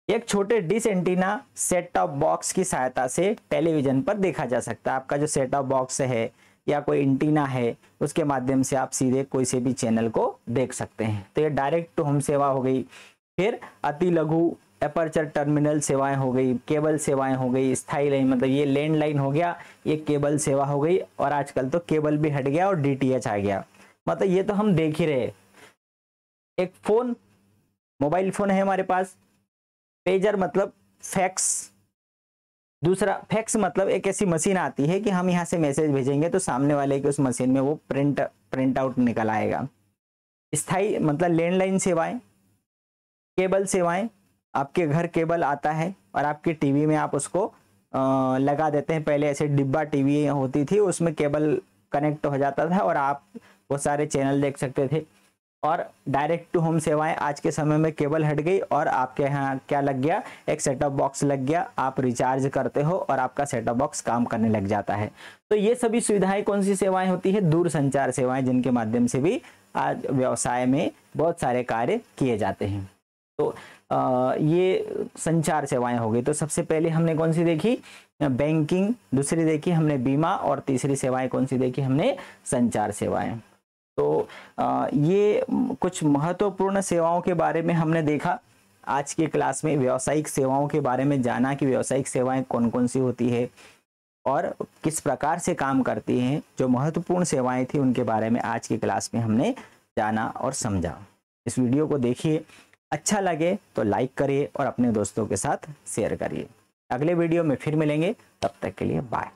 एक छोटे dish antenna set top box की सहायता से टेलीविजन पर देखा जा सकता है। आपका जो सेट टॉप बॉक्स है या कोई एंटीना है, उसके माध्यम से आप सीधे कोई से भी चैनल को देख सकते हैं। तो ये डायरेक्ट टू होम सेवा हो गई। फिर अति लघु एपर्चर टर्मिनल सेवाएं हो गई, केबल सेवाएं हो गई, स्थायी लाइन मतलब ये लैंडलाइन हो गया, ये केबल सेवा हो गई, और आजकल तो केबल भी हट गया और डीटीएच आ गया। मतलब ये तो हम देख ही रहे। एक फोन, मोबाइल फोन है हमारे पास। पेजर मतलब फैक्स। दूसरा फैक्स मतलब एक ऐसी मशीन आती है कि हम यहाँ से मैसेज भेजेंगे तो सामने वाले के उस मशीन में वो प्रिंट आउट निकल आएगा। स्थायी मतलब लैंडलाइन सेवाएं। केबल सेवाएं, आपके घर केबल आता है और आपके टीवी में आप उसको लगा देते हैं। पहले ऐसे डिब्बा टीवी होती थी, उसमें केबल कनेक्ट हो जाता था और आप वो सारे चैनल देख सकते थे। और डायरेक्ट टू होम सेवाएं, आज के समय में केबल हट गई और आपके यहाँ क्या लग गया, एक सेटअप बॉक्स लग गया। आप रिचार्ज करते हो और आपका सेटअप बॉक्स काम करने लग जाता है। तो ये सभी सुविधाएं कौन सी सेवाएं होती है? दूरसंचार सेवाएं, जिनके माध्यम से भी आज व्यवसाय में बहुत सारे कार्य किए जाते हैं। तो ये संचार सेवाएं हो गई। तो सबसे पहले हमने कौन सी देखी? बैंकिंग। दूसरी देखी हमने बीमा, और तीसरी सेवाएं कौन सी देखी हमने? संचार सेवाएं। तो ये कुछ महत्वपूर्ण सेवाओं के बारे में हमने देखा आज की क्लास में। व्यावसायिक सेवाओं के बारे में जाना कि व्यावसायिक सेवाएं कौन कौन सी होती है और किस प्रकार से काम करती हैं। जो महत्वपूर्ण सेवाएं थी उनके बारे में आज की क्लास में हमने जाना और समझा। इस वीडियो को देखिए, अच्छा लगे तो लाइक करिए और अपने दोस्तों के साथ शेयर करिए। अगले वीडियो में फिर मिलेंगे, तब तक के लिए बाय।